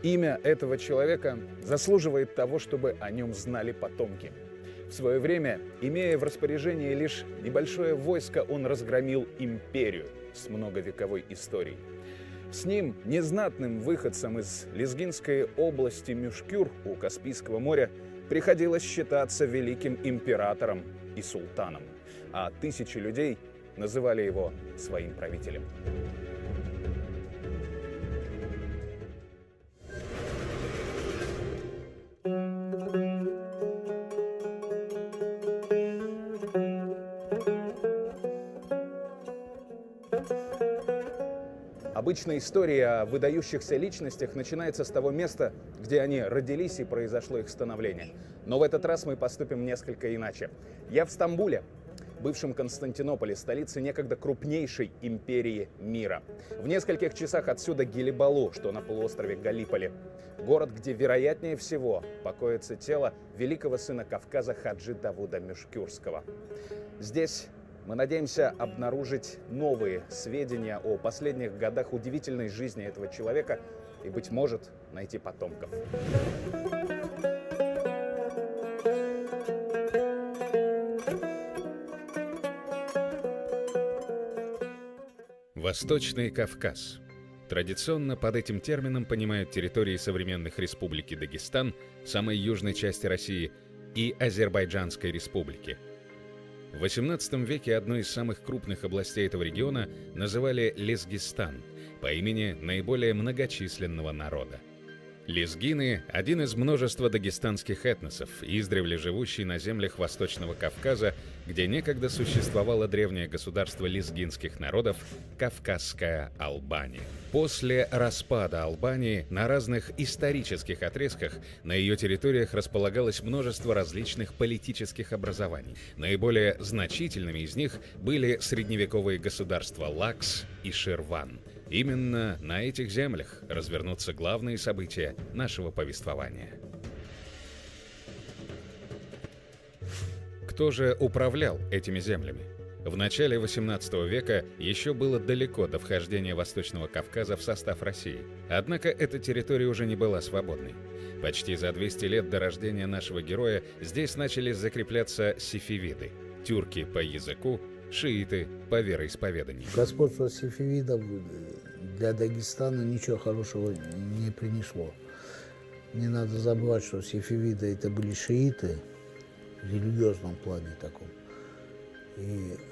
Имя этого человека заслуживает того, чтобы о нем знали потомки. В свое время, имея в распоряжении лишь небольшое войско, он разгромил империю с многовековой историей. С ним, незнатным выходцем из Лезгинской области Мюшкюр у Каспийского моря, приходилось считаться великим императором и султаном, а тысячи людей называли его своим правителем. Обычно история о выдающихся личностях начинается с того места, где они родились и произошло их становление. Но в этот раз мы поступим несколько иначе. Я в Стамбуле, бывшем Константинополе, столице некогда крупнейшей империи мира. В нескольких часах отсюда Гелибалу, что на полуострове Галиполи. Город, где, вероятнее всего, покоится тело великого сына Кавказа Хаджи Давуда Мюшкюрского. Здесь мы надеемся обнаружить новые сведения о последних годах удивительной жизни этого человека и, быть может, найти потомков. Восточный Кавказ. Традиционно под этим термином понимают территории современных республики Дагестан, самой южной части России, и Азербайджанской республики. В XVIII веке одной из самых крупных областей этого региона называли Лезгистан по имени наиболее многочисленного народа. Лезгины – один из множества дагестанских этносов, издревле живущий на землях Восточного Кавказа, где некогда существовало древнее государство лезгинских народов – Кавказская Албания. После распада Албании на разных исторических отрезках на ее территориях располагалось множество различных политических образований. Наиболее значительными из них были средневековые государства Лакс и Ширван. Именно на этих землях развернутся главные события нашего повествования. Кто же управлял этими землями? В начале XVIII века еще было далеко до вхождения Восточного Кавказа в состав России. Однако эта территория уже не была свободной. Почти за 200 лет до рождения нашего героя здесь начали закрепляться сефевиды – тюрки по языку, шииты по вероисповеданию. Господство сефевидов для Дагестана ничего хорошего не принесло. Не надо забывать, что сефевиды это были шииты в религиозном плане таком.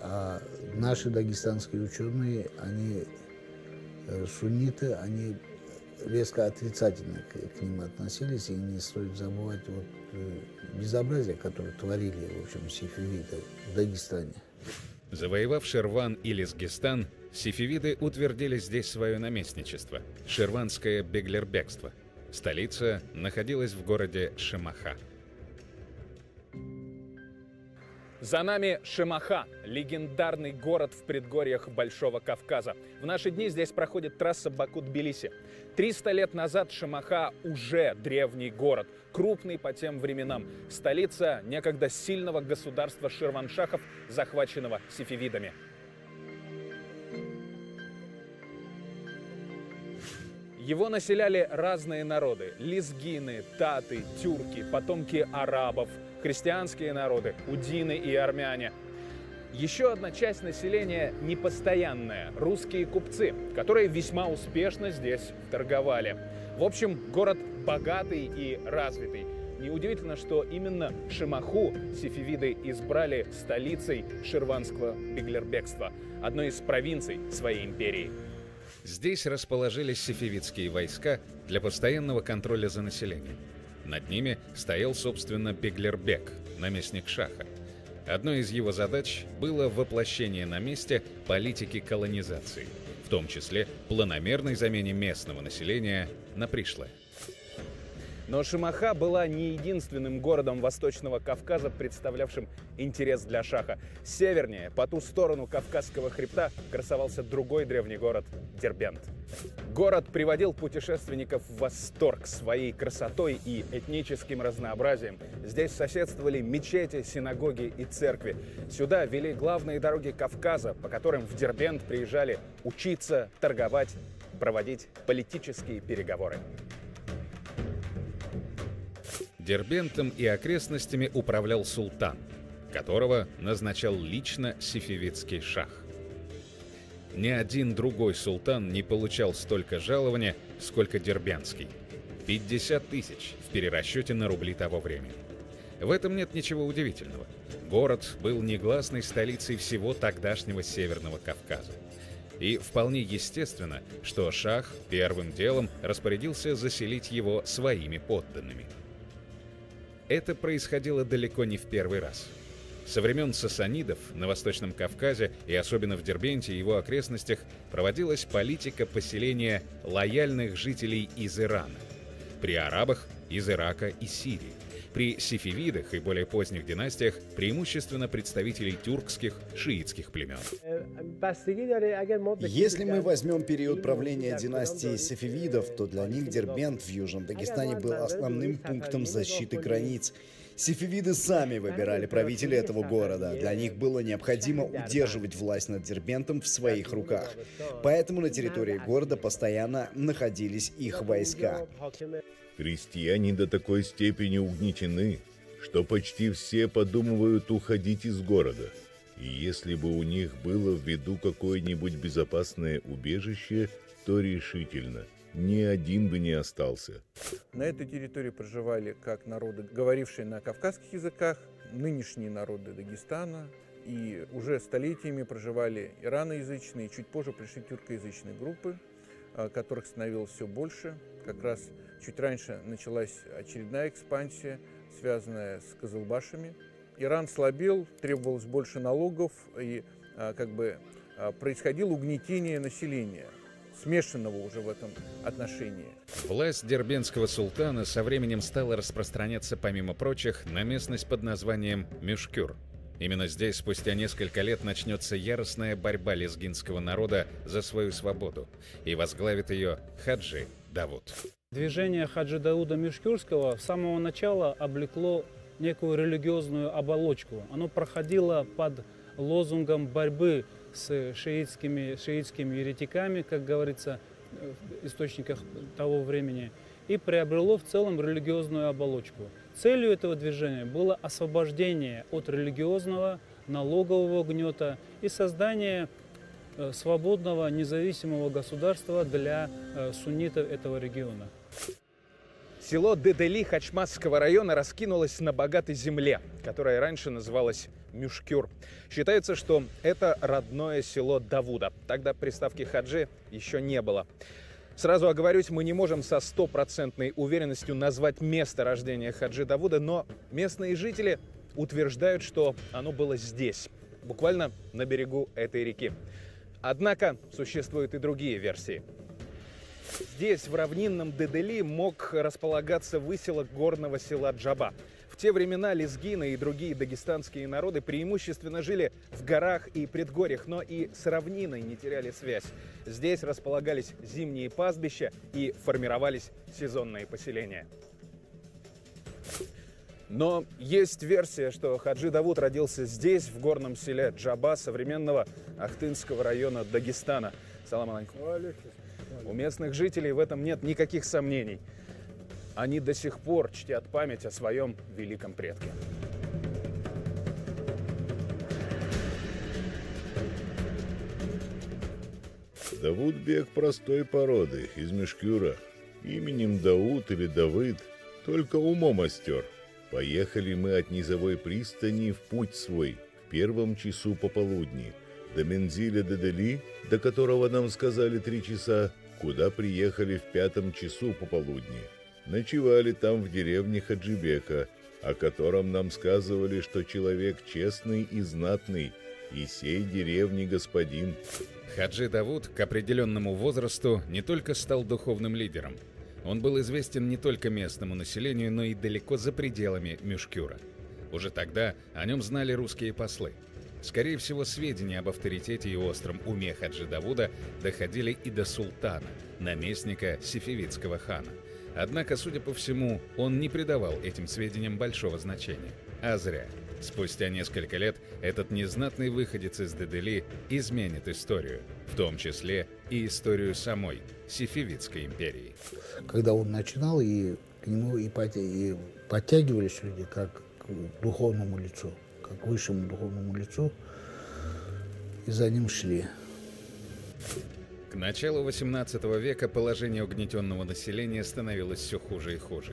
А наши дагестанские ученые, они сунниты, они резко отрицательно к ним относились, и не стоит забывать безобразие, которое творили, в общем, сефевиды в Дагестане. Завоевав Ширван и Лезгистан, сефевиды утвердили здесь свое наместничество – Ширванское беглербегство. Столица находилась в городе Шемаха. За нами Шемаха – легендарный город в предгорьях Большого Кавказа. В наши дни здесь проходит трасса Баку-Тбилиси. 300 лет назад Шемаха уже древний город, крупный по тем временам. Столица некогда сильного государства Ширваншахов, захваченного сефевидами. Его населяли разные народы – лезгины, таты, тюрки, потомки арабов, христианские народы, удины и армяне. Еще одна часть населения непостоянная – русские купцы, которые весьма успешно здесь торговали. В общем, город богатый и развитый. Неудивительно, что именно Шемаху сефевиды избрали столицей ширванского беглербегства, одной из провинций своей империи. Здесь расположились сефевидские войска для постоянного контроля за населением. Над ними стоял, собственно, Беглербек, наместник шаха. Одной из его задач было воплощение на месте политики колонизации, в том числе планомерной замене местного населения на пришлое. Но Шемаха была не единственным городом Восточного Кавказа, представлявшим интерес для шаха. Севернее, по ту сторону Кавказского хребта, красовался другой древний город – Дербент. Город приводил путешественников в восторг своей красотой и этническим разнообразием. Здесь соседствовали мечети, синагоги и церкви. Сюда вели главные дороги Кавказа, по которым в Дербент приезжали учиться, торговать, проводить политические переговоры. Дербентом и окрестностями управлял султан, которого назначал лично сефевидский шах. Ни один другой султан не получал столько жалования, сколько дербентский. 50 тысяч в перерасчете на рубли того времени. В этом нет ничего удивительного. Город был негласной столицей всего тогдашнего Северного Кавказа. И вполне естественно, что шах первым делом распорядился заселить его своими подданными. Это происходило далеко не в первый раз. Со времен сасанидов на Восточном Кавказе и особенно в Дербенте и его окрестностях проводилась политика поселения лояльных жителей из Ирана, при арабах из Ирака и Сирии, при сефевидах и более поздних династиях преимущественно представителей тюркских шиитских племен. Если мы возьмем период правления династии сефевидов, то для них Дербент в Южном Дагестане был основным пунктом защиты границ. Сефевиды сами выбирали правителей этого города. Для них было необходимо удерживать власть над Дербентом в своих руках. Поэтому на территории города постоянно находились их войска. Крестьяне до такой степени угнетены, что почти все подумывают уходить из города. И если бы у них было в виду какое-нибудь безопасное убежище, то решительно ни один бы не остался. На этой территории проживали как народы, говорившие на кавказских языках, нынешние народы Дагестана, и уже столетиями проживали ираноязычные, чуть позже пришли тюркоязычные группы, которых становилось все больше. Как раз чуть раньше началась очередная экспансия, связанная с Кызылбашами. Иран слабел, требовалось больше налогов, и происходило угнетение населения, смешанного уже в этом отношении. Власть дербентского султана со временем стала распространяться, помимо прочих, на местность под названием Мюшкюр. Именно здесь спустя несколько лет начнется яростная борьба лезгинского народа за свою свободу, и возглавит ее Хаджи Давуд. Движение Хаджи Дауда Мюшкюрского с самого начала облекло некую религиозную оболочку. Оно проходило под лозунгом борьбы с шиитскими еретиками, как говорится в источниках того времени, и приобрело в целом религиозную оболочку. Целью этого движения было освобождение от религиозного, налогового гнета и создание свободного, независимого государства для суннитов этого региона. Село Дедели Хачмазского района раскинулось на богатой земле, которая раньше называлась Мюшкюр. Считается, что это родное село Давуда. Тогда приставки «хаджи» еще не было. Сразу оговорюсь, мы не можем со стопроцентной уверенностью назвать место рождения Хаджи Давуда, но местные жители утверждают, что оно было здесь, буквально на берегу этой реки. Однако существуют и другие версии. Здесь, в равнинном Дедели, мог располагаться выселок горного села Джаба. В те времена лезгины и другие дагестанские народы преимущественно жили в горах и предгорьях, но и с равниной не теряли связь. Здесь располагались зимние пастбища и формировались сезонные поселения. Но есть версия, что Хаджи Давуд родился здесь, в горном селе Джаба, современного Ахтынского района Дагестана. Салам алейкум. У местных жителей в этом нет никаких сомнений. Они до сих пор чтят память о своем великом предке. Давудбек простой породы, из Мюшкюра. Именем Дауд или Давыд, только умом остер. Поехали мы от низовой пристани в путь свой в 1 часу пополудни, до Мензиля Дедели, до которого нам сказали 3 часа, куда приехали в 5 часу пополудни. Ночевали там в деревне Хаджибека, о котором нам сказывали, что человек честный и знатный, и сей деревни господин. Хаджи Давуд к определенному возрасту не только стал духовным лидером. Он был известен не только местному населению, но и далеко за пределами Мюшкюра. Уже тогда о нем знали русские послы. Скорее всего, сведения об авторитете и остром уме Хаджи Давуда доходили и до султана, наместника сефевидского хана. Однако, судя по всему, он не придавал этим сведениям большого значения. А зря. Спустя несколько лет этот незнатный выходец из Дедели изменит историю, в том числе и историю самой Сефевидской империи. Когда он начинал, и к нему и подтягивались люди как к духовному лицу, как к высшему духовному лицу, и за ним шли. К началу XVIII века положение угнетенного населения становилось все хуже и хуже.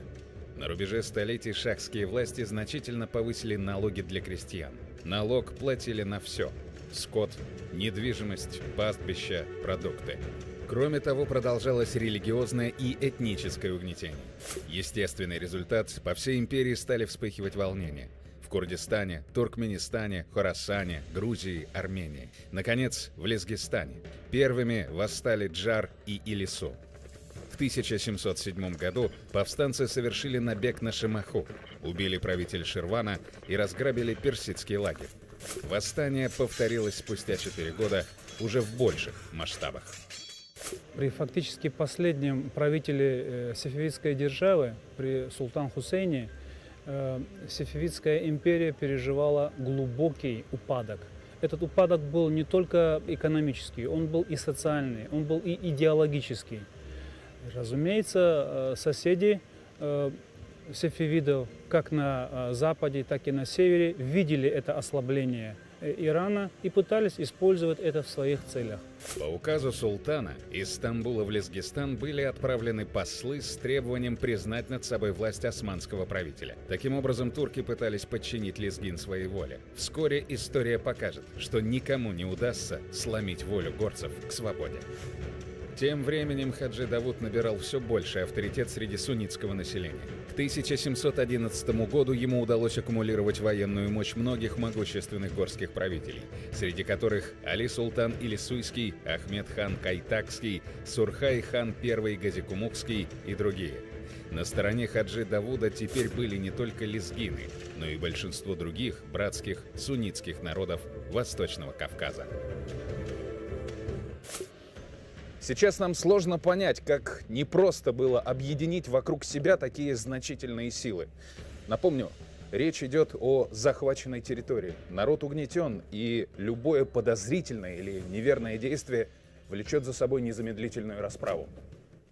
На рубеже столетий шахские власти значительно повысили налоги для крестьян. Налог платили на все – скот, недвижимость, пастбища, продукты. Кроме того, продолжалось религиозное и этническое угнетение. Естественный результат – по всей империи стали вспыхивать волнения. В Курдистане, Туркменистане, Хорасане, Грузии, Армении. Наконец, в Лезгистане. Первыми восстали Джар и Илису. В 1707 году повстанцы совершили набег на Шемаху, убили правителя Ширвана и разграбили персидский лагерь. Восстание повторилось спустя 4 года уже в больших масштабах. При фактически последнем правителе сефевидской державы, при султан Хусейне, Сефевидская империя переживала глубокий упадок. Этот упадок был не только экономический, он был и социальный, он был и идеологический. Разумеется, соседи сефевидов как на западе, так и на севере видели это ослабление Ирана и пытались использовать это в своих целях. По указу султана из Стамбула в Лезгистан были отправлены послы с требованием признать над собой власть османского правителя. Таким образом, турки пытались подчинить Лезгин своей воле. Вскоре история покажет, что никому не удастся сломить волю горцев к свободе. Тем временем Хаджи Давуд набирал все больший авторитет среди суннитского населения. К 1711 году ему удалось аккумулировать военную мощь многих могущественных горских правителей, среди которых Али Султан Илисуйский, Ахмед хан Кайтакский, Сурхай хан I Газикумукский и другие. На стороне Хаджи Давуда теперь были не только лезгины, но и большинство других братских суннитских народов Восточного Кавказа. Сейчас нам сложно понять, как непросто было объединить вокруг себя такие значительные силы. Напомню, речь идет о захваченной территории. Народ угнетен, и любое подозрительное или неверное действие влечет за собой незамедлительную расправу.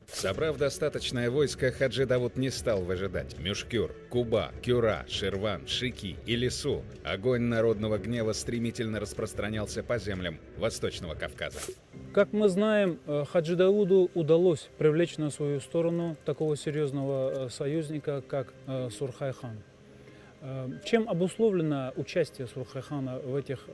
Собрав достаточное войско, Хаджи Давуд не стал выжидать. Мюшкюр, Куба, Кюра, Ширван, Шики и Лису. Огонь народного гнева стремительно распространялся по землям Восточного Кавказа. Как мы знаем, Хаджи Давуду удалось привлечь на свою сторону такого серьезного союзника, как Сурхай хан. Чем обусловлено участие Сурхай хана в этих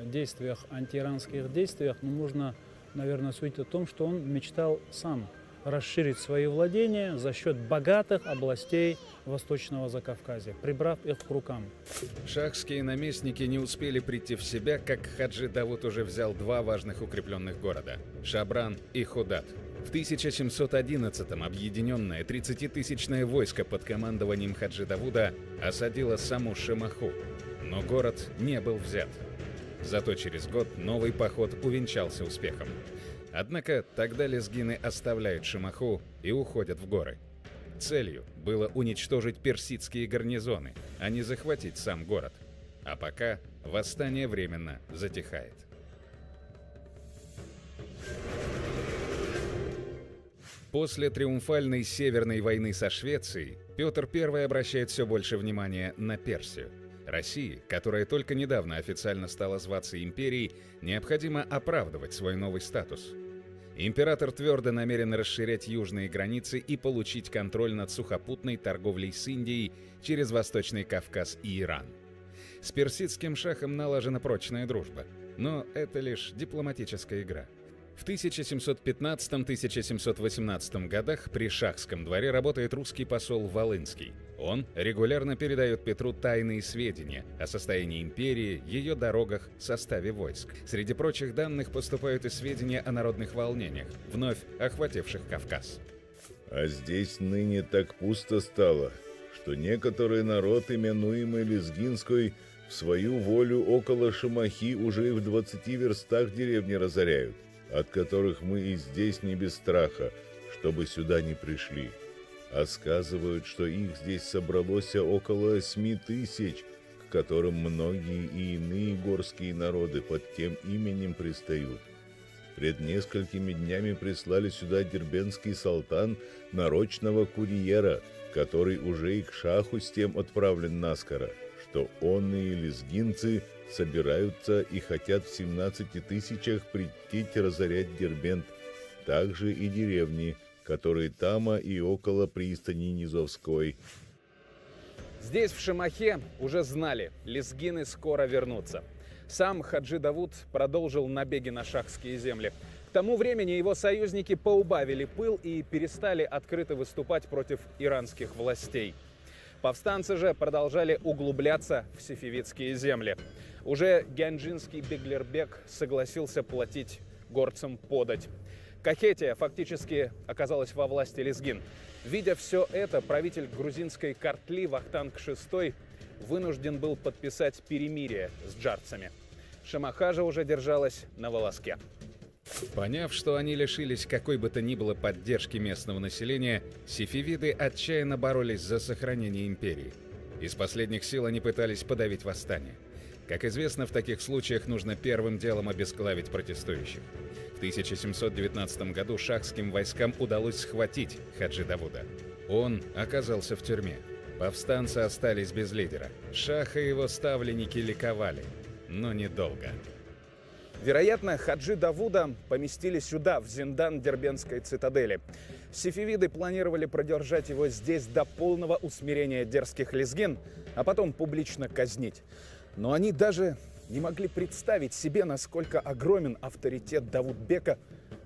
действиях, антииранских действиях? Ну, можно, наверное, судить о том, что он мечтал сам расширить свои владения за счет богатых областей Восточного Закавказья, прибрав их к рукам. Шахские наместники не успели прийти в себя, как Хаджи Давуд уже взял два важных укрепленных города – Шабран и Худат. В 1711-м объединенное 30-тысячное войско под командованием Хаджи Давуда осадило саму Шемаху, но город не был взят. Зато через год новый поход увенчался успехом. Однако тогда лезгины оставляют Шемаху и уходят в горы. Целью было уничтожить персидские гарнизоны, а не захватить сам город. А пока восстание временно затихает. После триумфальной Северной войны со Швецией Петр I обращает все больше внимания на Персию. России, которая только недавно официально стала зваться империей, необходимо оправдывать свой новый статус. Император твердо намерен расширять южные границы и получить контроль над сухопутной торговлей с Индией через Восточный Кавказ и Иран. С персидским шахом налажена прочная дружба, но это лишь дипломатическая игра. В 1715-1718 годах при шахском дворе работает русский посол Волынский. Он регулярно передает Петру тайные сведения о состоянии империи, ее дорогах, составе войск. Среди прочих данных поступают и сведения о народных волнениях, вновь охвативших Кавказ. А здесь ныне так пусто стало, что некоторый народ, именуемый Лезгинской, в свою волю около Шемахи уже и в 20 верстах деревни разоряют, от которых мы и здесь не без страха, чтобы сюда не пришли. А сказывают, что их здесь собралось около 8000, к которым многие и иные горские народы под тем именем пристают. Пред несколькими днями прислали сюда дербентский султан нарочного курьера, который уже и к шаху с тем отправлен наскоро, что он и лезгинцы собираются и хотят в 17 тысячах прийти разорять Дербент, также и деревни, которые тама и около пристани Низовской. Здесь, в Шемахе, уже знали, лезгины скоро вернутся. Сам Хаджи Давуд продолжил набеги на шахские земли. К тому времени его союзники поубавили пыл и перестали открыто выступать против иранских властей. Повстанцы же продолжали углубляться в сефевидские земли. Уже гянджинский Беглербек согласился платить горцам подать. Кахетия фактически оказалась во власти лезгин. Видя все это, правитель грузинской Картли Вахтанг VI вынужден был подписать перемирие с джарцами. Шемаха же уже держалась на волоске. Поняв, что они лишились какой бы то ни было поддержки местного населения, сефевиды отчаянно боролись за сохранение империи. Из последних сил они пытались подавить восстание. Как известно, в таких случаях нужно первым делом обезглавить протестующих. В 1719 году шахским войскам удалось схватить Хаджи Давуда. Он оказался в тюрьме. Повстанцы остались без лидера. Шах и его ставленники ликовали, но недолго. Вероятно, Хаджи Давуда поместили сюда, в зиндан Дербентской цитадели. Сефевиды планировали продержать его здесь до полного усмирения дерзких лезгин, а потом публично казнить. Но они даже не могли представить себе, насколько огромен авторитет Давудбека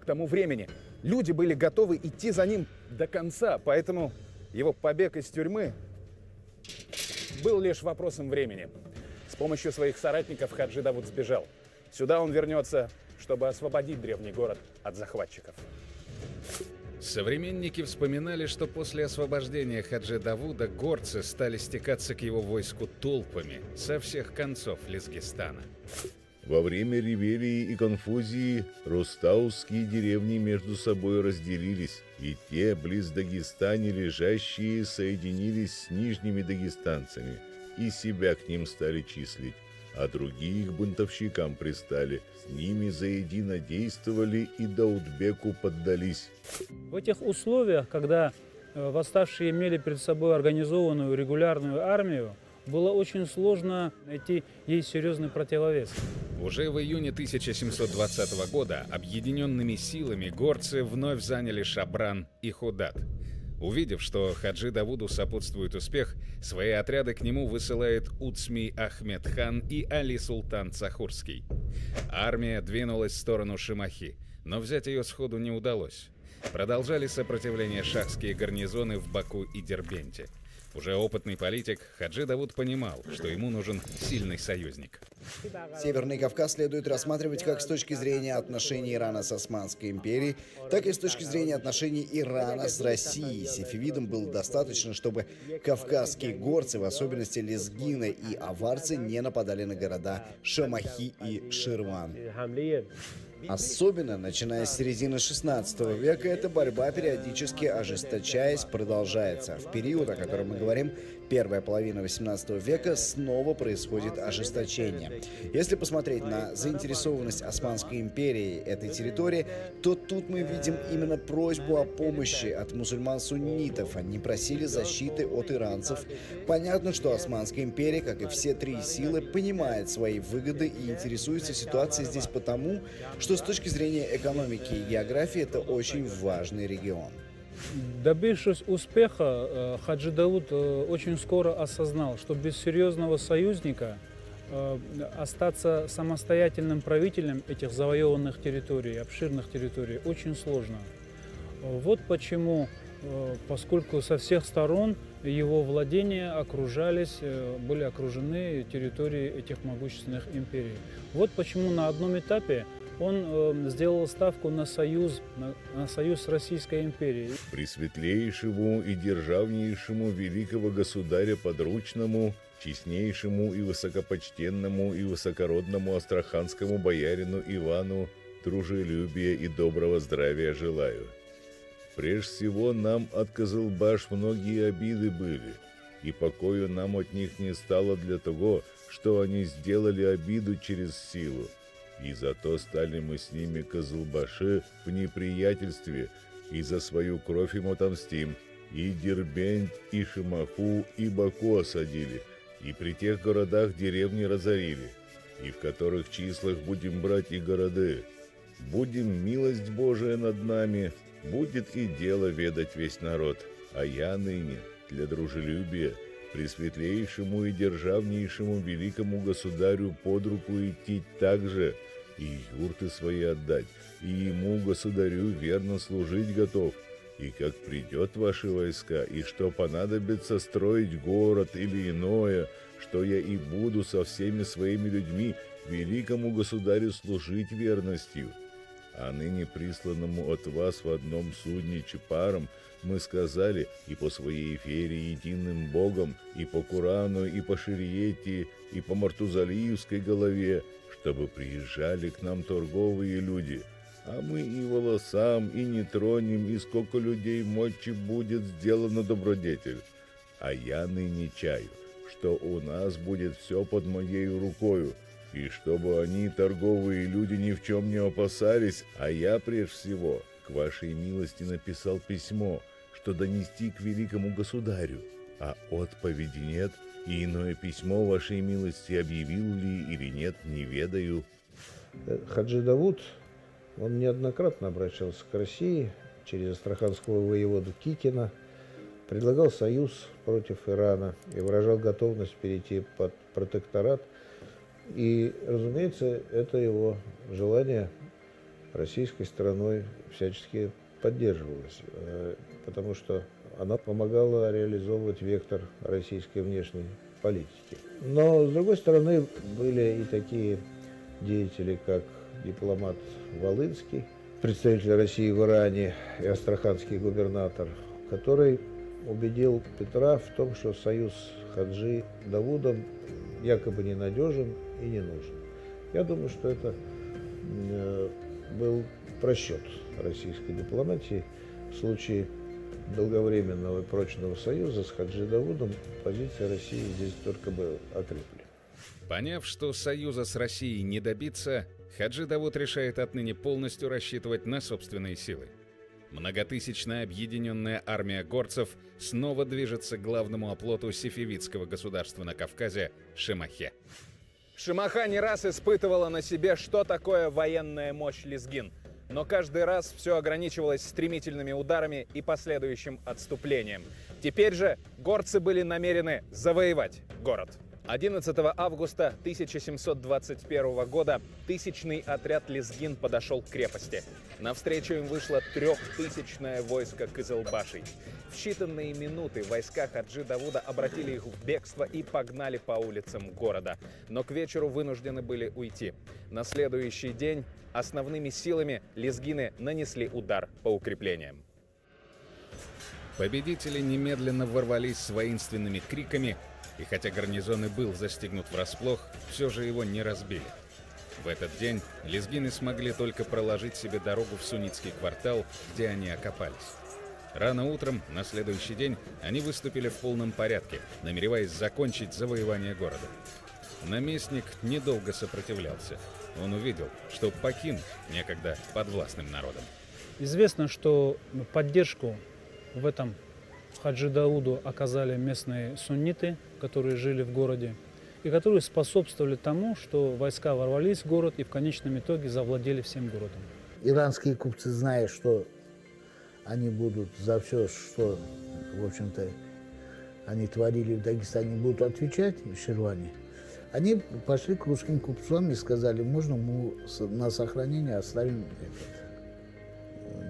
к тому времени. Люди были готовы идти за ним до конца, поэтому его побег из тюрьмы был лишь вопросом времени. С помощью своих соратников Хаджи Давуд сбежал. Сюда он вернется, чтобы освободить древний город от захватчиков. Современники вспоминали, что после освобождения Хаджи Давуда горцы стали стекаться к его войску толпами со всех концов Лезгистана. Во время ревелии и конфузии рустаусские деревни между собой разделились, и те близ Дагестане лежащие соединились с нижними дагестанцами и себя к ним стали числить, а другие к бунтовщикам пристали, с ними заедино действовали и Даудбеку поддались. В этих условиях, когда восставшие имели перед собой организованную регулярную армию, было очень сложно найти ей серьезный противовес. Уже в июне 1720 года объединенными силами горцы вновь заняли Шабран и Худат. Увидев, что Хаджи Давуду сопутствует успех, свои отряды к нему высылает Уцмий Ахмед хан и Али Султан Цахурский. Армия двинулась в сторону Шемахи, но взять ее сходу не удалось. Продолжали сопротивление шахские гарнизоны в Баку и Дербенте. Уже опытный политик, Хаджи Давуд понимал, что ему нужен сильный союзник. Северный Кавказ следует рассматривать как с точки зрения отношений Ирана с Османской империей, так и с точки зрения отношений Ирана с Россией. Сефевидам было достаточно, чтобы кавказские горцы, в особенности лезгины и аварцы, не нападали на города Шемахи и Ширван. Особенно, начиная с середины 16 века, эта борьба, периодически ожесточаясь, продолжается. В период, о котором мы говорим, первая половина 18 века, снова происходит ожесточение. Если посмотреть на заинтересованность Османской империи этой территории, то тут мы видим именно просьбу о помощи от мусульман-суннитов. Они просили защиты от иранцев. Понятно, что Османская империя, как и все три силы, понимает свои выгоды и интересуется ситуацией здесь потому, что с точки зрения экономики и географии это очень важный регион. Добившись успеха, Хаджи Давуд очень скоро осознал, что без серьезного союзника остаться самостоятельным правителем этих завоеванных территорий, обширных территорий, очень сложно. Вот почему, поскольку со всех сторон его владения были окружены территории этих могущественных империй. Вот почему на одном этапе он сделал ставку на союз с Российской империей. Пресветлейшему и державнейшему великого государя подручному, честнейшему и высокопочтенному и высокородному астраханскому боярину Ивану дружелюбия и доброго здравия желаю. Прежде всего нам от Кызылбаш многие обиды были, и покою нам от них не стало для того, что они сделали обиду через силу. И зато стали мы с ними Кызылбаши в неприятельстве, и за свою кровь им отомстим. И Дербент, и Шимаху, и Баку осадили, и при тех городах деревни разорили, и в которых числах будем брать и города. Будем милость Божия над нами, будет и дело ведать весь народ. А я ныне для дружелюбия пресветлейшему и державнейшему великому государю под руку идти также, и юрты свои отдать, и ему, государю, верно служить готов. И как придет ваши войска, и что понадобится строить город или иное, что я и буду со всеми своими людьми великому государю служить верностью. А ныне присланному от вас в одном судне Чепаром мы сказали и по своей вере единым Богом, и по Курану, и по Шириете, и по Мартузалиевской голове, чтобы приезжали к нам торговые люди. А мы и волосам, и не тронем, и сколько людей мочи будет сделано добродетель. А я ныне чаю, что у нас будет все под моей рукою, и чтобы они, торговые люди, ни в чем не опасались, а я, прежде всего, к вашей милости написал письмо, что донести к великому государю, а отповеди нет, и иное письмо вашей милости объявил ли или нет, не ведаю. Хаджи Давуд, он неоднократно обращался к России через астраханского воеводу Кикина, предлагал союз против Ирана и выражал готовность перейти под протекторат. И, разумеется, это его желание российской стороной всячески поддерживалось, потому что она помогала реализовывать вектор российской внешней политики. Но, с другой стороны, были и такие деятели, как дипломат Волынский, представитель России в Иране и астраханский губернатор, который убедил Петра в том, что союз Хаджи Давудом якобы ненадежен и не нужен. Я думаю, что это был просчет российской дипломатии. В случае долговременного и прочного союза с Хаджи Давудом позиция России здесь только бы окрепли. Поняв, что союза с Россией не добиться, Хаджи Давуд решает отныне полностью рассчитывать на собственные силы. Многотысячная объединенная армия горцев снова движется к главному оплоту сефевидского государства на Кавказе – Шимахе. Шимаха не раз испытывала на себе, что такое военная мощь лезгин. Но каждый раз все ограничивалось стремительными ударами и последующим отступлением. Теперь же горцы были намерены завоевать город. 11 августа 1721 года тысячный отряд лезгин подошел к крепости. Навстречу им вышло 3000-е войско Кызылбашей. В считанные минуты войска Хаджи Давуда обратили их в бегство и погнали по улицам города. Но к вечеру вынуждены были уйти. На следующий день основными силами лезгины нанесли удар по укреплениям. Победители немедленно ворвались с воинственными криками, и хотя гарнизон и был застигнут врасплох, все же его не разбили. В этот день лезгины смогли только проложить себе дорогу в суннитский квартал, где они окопались. Рано утром, на следующий день, они выступили в полном порядке, намереваясь закончить завоевание города. Наместник недолго сопротивлялся. Он увидел, что покинут некогда подвластным народом. Известно, что поддержку в этом Хаджи Дауду оказали местные сунниты, которые жили в городе, и которые способствовали тому, что войска ворвались в город и в конечном итоге завладели всем городом. Иранские купцы, зная, что они будут за все, что, в общем-то, они творили в Дагестане, будут отвечать в Ширване, они пошли к русским купцам и сказали: можно мы на сохранение оставим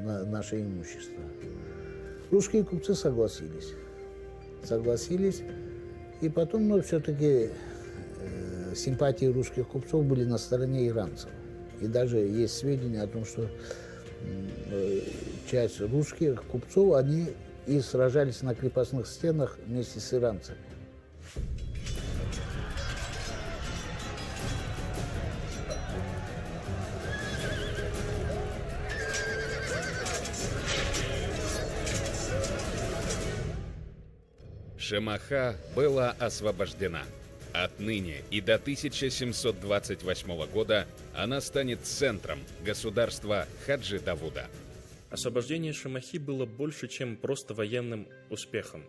наше имущество. Русские купцы согласились, и потом, но все-таки симпатии русских купцов были на стороне иранцев. И даже есть сведения о том, что часть русских купцов, они и сражались на крепостных стенах вместе с иранцами. Шимаха была освобождена. Отныне и до 1728 года она станет центром государства Хаджи Давуда. Освобождение Шемахи было больше, чем просто военным успехом.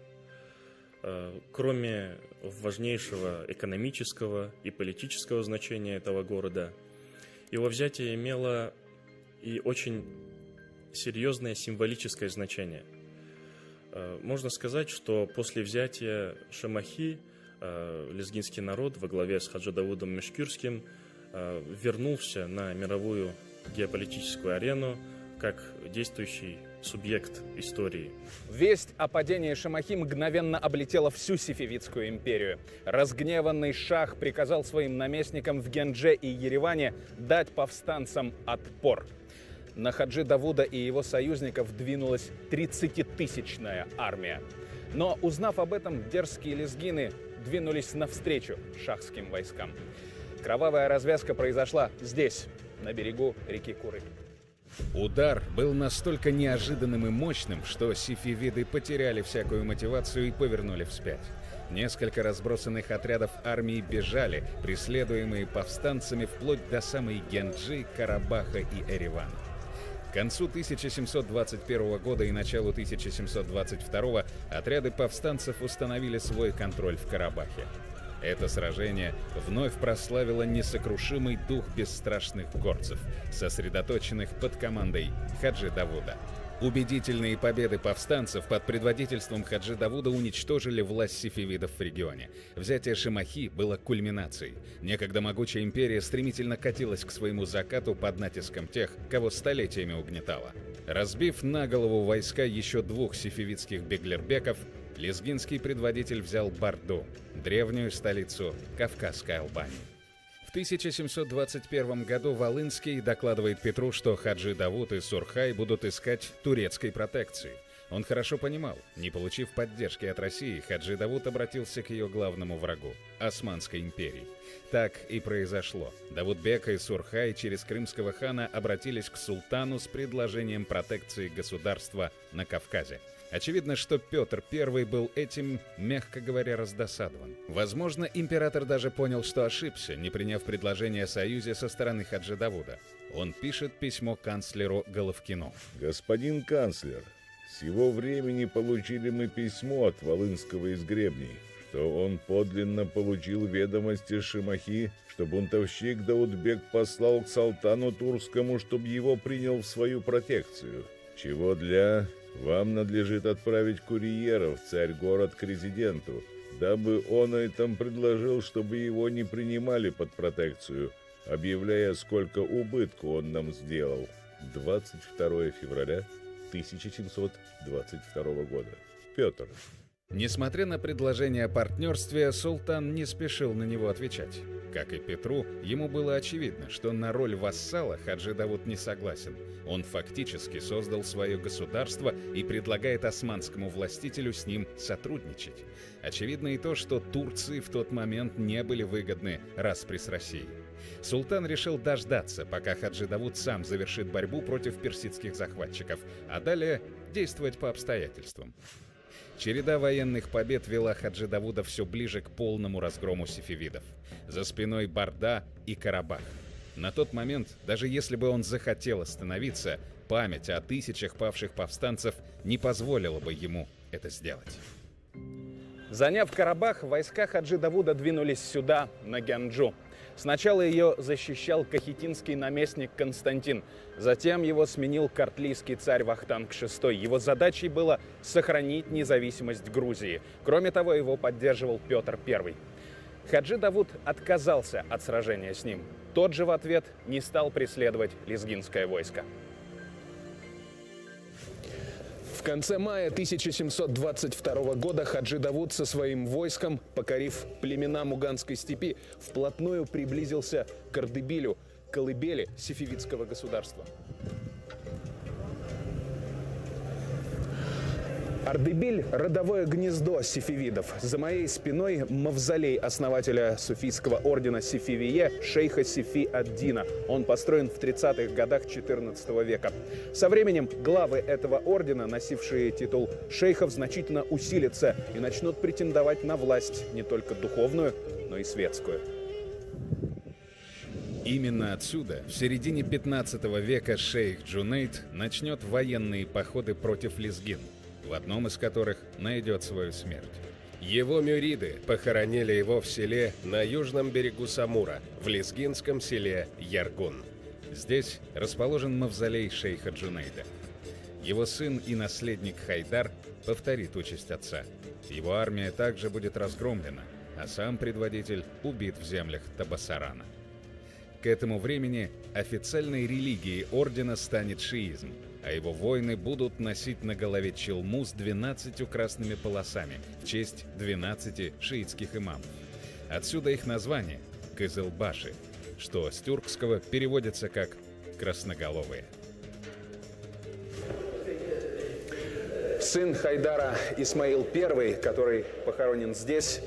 Кроме важнейшего экономического и политического значения этого города, его взятие имело и очень серьезное символическое значение. Можно сказать, что после взятия Шемахи лезгинский народ во главе с Хаджи Давудом Мешкюрским вернулся на мировую геополитическую арену как действующий субъект истории. Весть о падении Шемахи мгновенно облетела всю Сефевидскую империю. Разгневанный шах приказал своим наместникам в Гендже и Ереване дать повстанцам отпор. На Хаджи Давуда и его союзников двинулась 30-тысячная армия. Но, узнав об этом, дерзкие лезгины двинулись навстречу шахским войскам. Кровавая развязка произошла здесь, на берегу реки Куры. Удар был настолько неожиданным и мощным, что сефевиды потеряли всякую мотивацию и повернули вспять. Несколько разбросанных отрядов армии бежали, преследуемые повстанцами вплоть до самой Генджи, Карабаха и Эревана. К концу 1721 года и началу 1722 отряды повстанцев установили свой контроль в Карабахе. Это сражение вновь прославило несокрушимый дух бесстрашных горцев, сосредоточенных под командой Хаджи Давуда. Убедительные победы повстанцев под предводительством Хаджи Давуда уничтожили власть сефевидов в регионе. Взятие Шемахи было кульминацией. Некогда могучая империя стремительно катилась к своему закату под натиском тех, кого столетиями угнетала. Разбив на голову войска еще двух сефевидских беглербеков, лезгинский предводитель взял Барду, древнюю столицу Кавказской Албании. В 1721 году Волынский докладывает Петру, что Хаджи Давуд и Сурхай будут искать турецкой протекции. Он хорошо понимал, не получив поддержки от России, Хаджи Давуд обратился к ее главному врагу – Османской империи. Так и произошло. Давудбек и Сурхай через крымского хана обратились к султану с предложением протекции государства на Кавказе. Очевидно, что Петр I был этим, мягко говоря, раздосадован. Возможно, император даже понял, что ошибся, не приняв предложение о союзе со стороны Хаджи Давуда. Он пишет письмо канцлеру Головкину. «Господин канцлер, с его времени получили мы письмо от Волынского из Гребней, что он подлинно получил ведомости Шемахи, что бунтовщик Даудбек послал к султану турскому, чтобы его принял в свою протекцию, чего для... Вам надлежит отправить курьеров в царь-город к резиденту, дабы он этом предложил, чтобы его не принимали под протекцию, объявляя, сколько убытку он нам сделал. 22 февраля 1722 года. Петр». Несмотря на предложение о партнерстве, султан не спешил на него отвечать. Как и Петру, ему было очевидно, что на роль вассала Хаджи Давуд не согласен. Он фактически создал свое государство и предлагает османскому властителю с ним сотрудничать. Очевидно и то, что Турции в тот момент не были выгодны распри с Россией. Султан решил дождаться, пока Хаджи Давуд сам завершит борьбу против персидских захватчиков, а далее действовать по обстоятельствам. Череда военных побед вела Хаджи Давуда все ближе к полному разгрому сефевидов. За спиной Барда и Карабах. На тот момент, даже если бы он захотел остановиться, память о тысячах павших повстанцев не позволила бы ему это сделать. Заняв Карабах, войска Хаджи Давуда двинулись сюда, на Гянджу. Сначала ее защищал кахетинский наместник Константин, затем его сменил картлийский царь Вахтанг VI. Его задачей было сохранить независимость Грузии. Кроме того, его поддерживал Петр I. Хаджи Давуд отказался от сражения с ним. Тот же в ответ не стал преследовать лезгинское войско. В конце мая 1722 года Хаджи Давуд со своим войском, покорив племена Муганской степи, вплотную приблизился к Ардебилю, колыбели сефевидского государства. Ардебиль – родовое гнездо сефевидов. За моей спиной мавзолей основателя суфийского ордена Сефивие шейха Сефи ад-Дина. Он построен в 30-х годах 14 века. Со временем главы этого ордена, носившие титул шейхов, значительно усилятся и начнут претендовать на власть не только духовную, но и светскую. Именно отсюда, в середине 15 века, шейх Джунейд начнет военные походы против лезгин, в одном из которых найдет свою смерть. Его мюриды похоронили его в селе на южном берегу Самура, в лезгинском селе Яргун. Здесь расположен мавзолей шейха Джунейда. Его сын и наследник Хайдар повторит участь отца. Его армия также будет разгромлена, а сам предводитель убит в землях Табасарана. К этому времени официальной религией ордена станет шиизм, а его воины будут носить на голове челму с 12 красными полосами в честь 12 шиитских имамов. Отсюда их название – Кызылбаши, что с тюркского переводится как «красноголовые». Сын Хайдара Исмаил I, который похоронен здесь,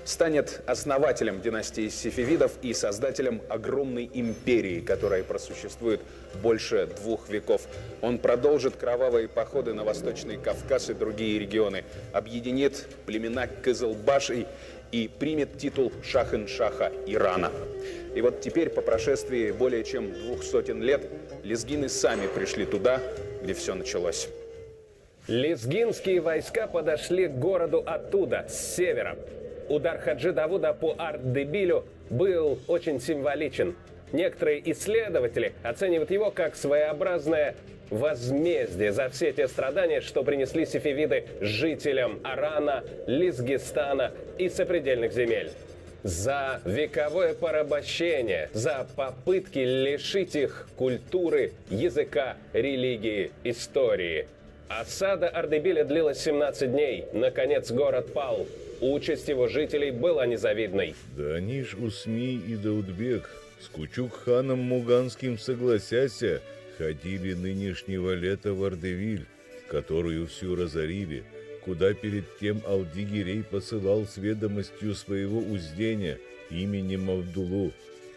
станет основателем династии сефевидов и создателем огромной империи, которая просуществует больше 2 веков. Он продолжит кровавые походы на Восточный Кавказ и другие регионы, объединит племена Кызылбашей и примет титул Шахин-Шаха Ирана. И вот теперь, по прошествии более чем 200 лет, лезгины сами пришли туда, где все началось. Лезгинские войска подошли к городу оттуда, с севера. Удар Хаджи Давуда по Ардебилю был очень символичен. Некоторые исследователи оценивают его как своеобразное возмездие за все те страдания, что принесли сефевиды жителям Арана, Лезгистана и сопредельных земель. За вековое порабощение, за попытки лишить их культуры, языка, религии, истории. Осада Ардебиля длилась 17 дней. Наконец город пал. Участь его жителей была незавидной. Даниш Усми и Даудбек с Кучук-ханом Муганским согласяся, ходили нынешнего лета в Ардевиль, которую всю разорили, куда перед тем Алдигирей посылал с ведомостью своего уздения именем Абдулу.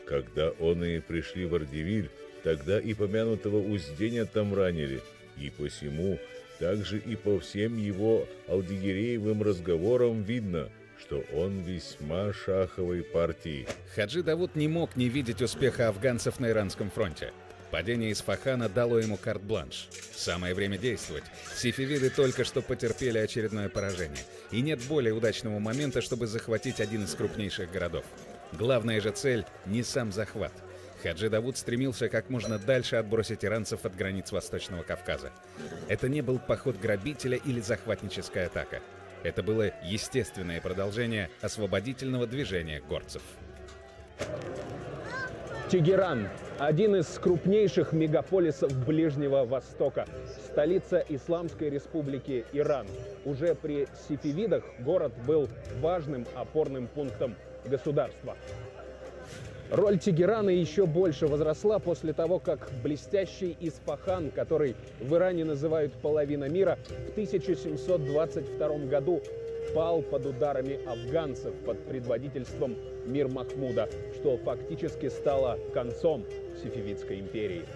Когда оные пришли в Ардевиль, тогда и помянутого уздения там ранили, и посему также и по всем его алдигиреевым разговорам видно, что он весьма шаховой партии. Хаджи Давуд не мог не видеть успеха афганцев на Иранском фронте. Падение Исфахана дало ему карт-бланш. Самое время действовать. Сефевиды только что потерпели очередное поражение. И нет более удачного момента, чтобы захватить один из крупнейших городов. Главная же цель – не сам захват. Хаджи Давуд стремился как можно дальше отбросить иранцев от границ Восточного Кавказа. Это не был поход грабителя или захватническая атака. Это было естественное продолжение освободительного движения горцев. Тегеран – один из крупнейших мегаполисов Ближнего Востока, столица Исламской Республики Иран. Уже при сефевидах город был важным опорным пунктом государства. Роль Тегерана еще больше возросла после того, как блестящий Исфахан, который в Иране называют половина мира, в 1722 году пал под ударами афганцев под предводительством Мир Махмуда, что фактически стало концом Сефевидской империи.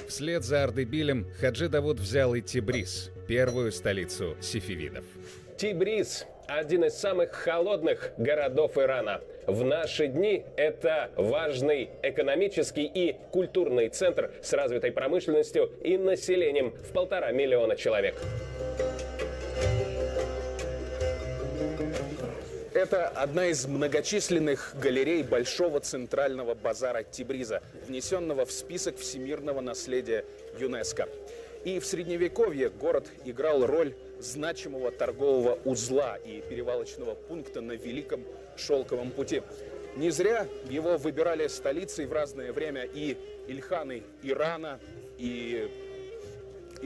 Вслед за Ардебилем Хаджи Давуд взял и Тибриз, первую столицу сефевидов. Тибриз – один из самых холодных городов Ирана. В наши дни это важный экономический и культурный центр с развитой промышленностью и населением в 1,5 миллиона человек. Это одна из многочисленных галерей Большого центрального базара Тибриза, внесенного в список всемирного наследия ЮНЕСКО. И в Средневековье город играл роль значимого торгового узла и перевалочного пункта на Великом Шелковом пути. Не зря его выбирали столицей в разное время и ильханы Ирана, и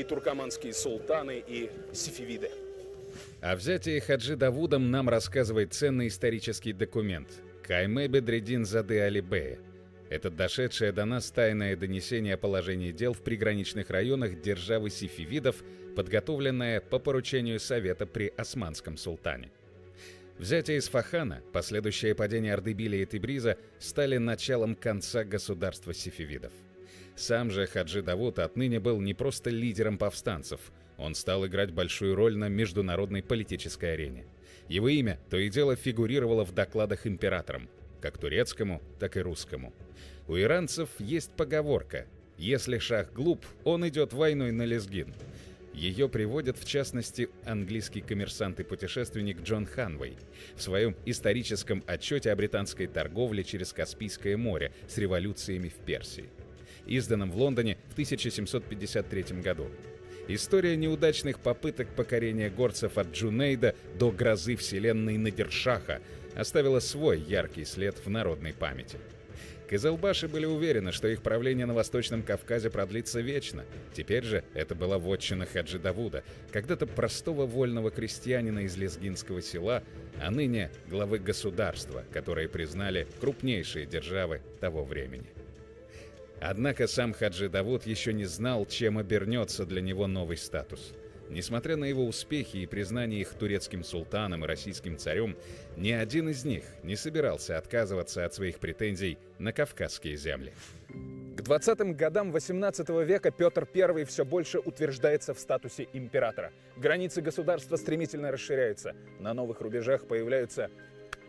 туркоманские султаны, и сефевиды. О взятии Хаджи Давудом нам рассказывает ценный исторический документ Кайме Бедреддин Заде Али Бея. Это дошедшее до нас тайное донесение о положении дел в приграничных районах державы сефевидов, подготовленное по поручению Совета при османском султане. Взятие Исфахана, последующее падение Ардебиля и Тебриза стали началом конца государства сефевидов. Сам же Хаджи Давуд отныне был не просто лидером повстанцев, он стал играть большую роль на международной политической арене. Его имя то и дело фигурировало в докладах императорам, как турецкому, так и русскому. У иранцев есть поговорка: «Если шах глуп, он идет войной на лезгин». Ее приводит, в частности, английский коммерсант и путешественник Джон Ханвей в своем историческом отчете о британской торговле через Каспийское море с революциями в Персии, изданном в Лондоне в 1753 году. История неудачных попыток покорения горцев от Джунейда до грозы вселенной Надиршаха оставила свой яркий след в народной памяти. Кызылбаши были уверены, что их правление на Восточном Кавказе продлится вечно. Теперь же это была вотчина Хаджи Давуда, когда-то простого вольного крестьянина из лезгинского села, а ныне главы государства, которые признали крупнейшие державы того времени. Однако сам Хаджи Давуд еще не знал, чем обернется для него новый статус. Несмотря на его успехи и признание их турецким султаном и российским царем, ни один из них не собирался отказываться от своих претензий на кавказские земли. К 20-м годам 18 века Петр I все больше утверждается в статусе императора. Границы государства стремительно расширяются. На новых рубежах появляются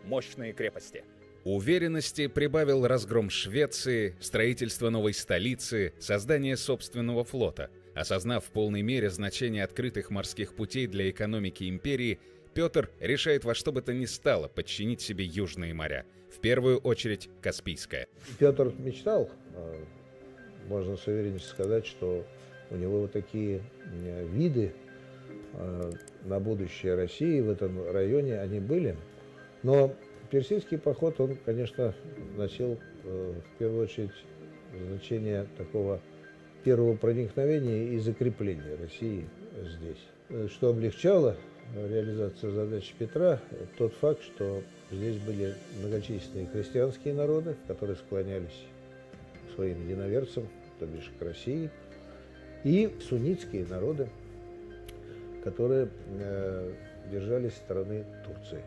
мощные крепости. Уверенности прибавил разгром Швеции, строительство новой столицы, создание собственного флота. Осознав в полной мере значение открытых морских путей для экономики империи, Петр решает во что бы то ни стало подчинить себе южные моря, в первую очередь Каспийское. Петр мечтал, можно с уверенностью сказать, что у него вот такие виды на будущее России в этом районе, они были. Но персидский поход, он, конечно, носил в первую очередь значение такого первого проникновения и закрепления России здесь. Что облегчало реализацию задачи Петра, тот факт, что здесь были многочисленные христианские народы, которые склонялись к своим единоверцам, то бишь к России, и суннитские народы, которые держались стороны Турции.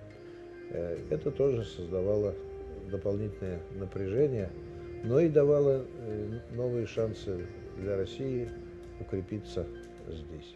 Это тоже создавало дополнительное напряжение, но и давало новые шансы для России укрепиться здесь.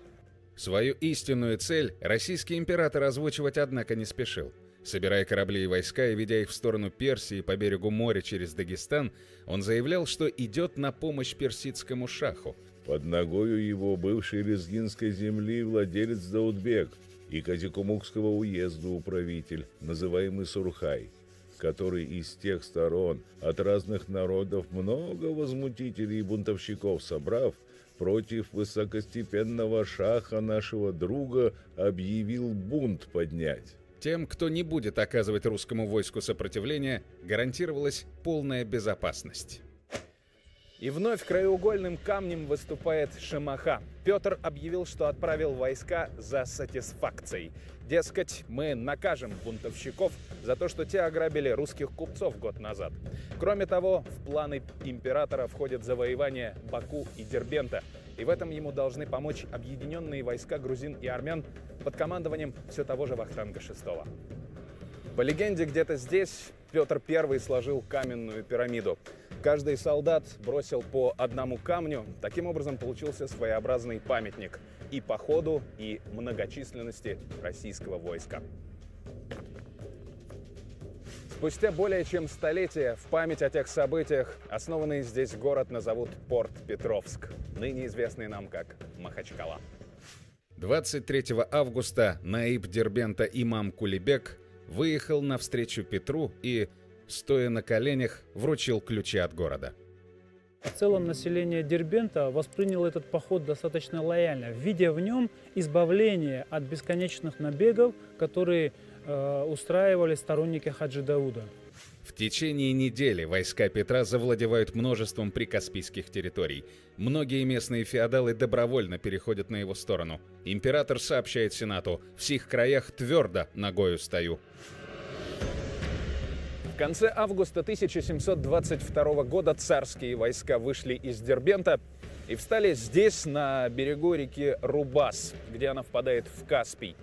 Свою истинную цель российский император озвучивать, однако, не спешил. Собирая корабли и войска и ведя их в сторону Персии по берегу моря через Дагестан, он заявлял, что идет на помощь персидскому шаху. Под ногою его бывшей лезгинской земли владелец Даудбек и Казикумукского уезда управитель, называемый Сурхай, который из тех сторон от разных народов много возмутителей и бунтовщиков собрав, против высокостепенного шаха нашего друга объявил бунт поднять. Тем, кто не будет оказывать русскому войску сопротивление, гарантировалась полная безопасность. И вновь краеугольным камнем выступает Шемаха. Петр объявил, что отправил войска за сатисфакцией. Дескать, мы накажем бунтовщиков за то, что те ограбили русских купцов год назад. Кроме того, в планы императора входит завоевание Баку и Дербента. И в этом ему должны помочь объединенные войска грузин и армян под командованием все того же Вахтанга VI. По легенде, где-то здесь Петр I сложил каменную пирамиду. Каждый солдат бросил по одному камню. Таким образом получился своеобразный памятник и походу, и многочисленности российского войска. Спустя более чем столетие в память о тех событиях основанный здесь город назовут Порт-Петровск, ныне известный нам как Махачкала. 23 августа наиб Дербента имам Кулебек выехал навстречу Петру и, стоя на коленях, вручил ключи от города. В целом население Дербента восприняло этот поход достаточно лояльно, видя в нем избавление от бесконечных набегов, которые устраивали сторонники Хаджи Дауда. В течение недели войска Петра завладевают множеством прикаспийских территорий. Многие местные феодалы добровольно переходят на его сторону. Император сообщает Сенату: «В сих краях твердо ногою стою». В конце августа 1722 года царские войска вышли из Дербента и встали здесь, на берегу реки Рубас, где она впадает в Каспий.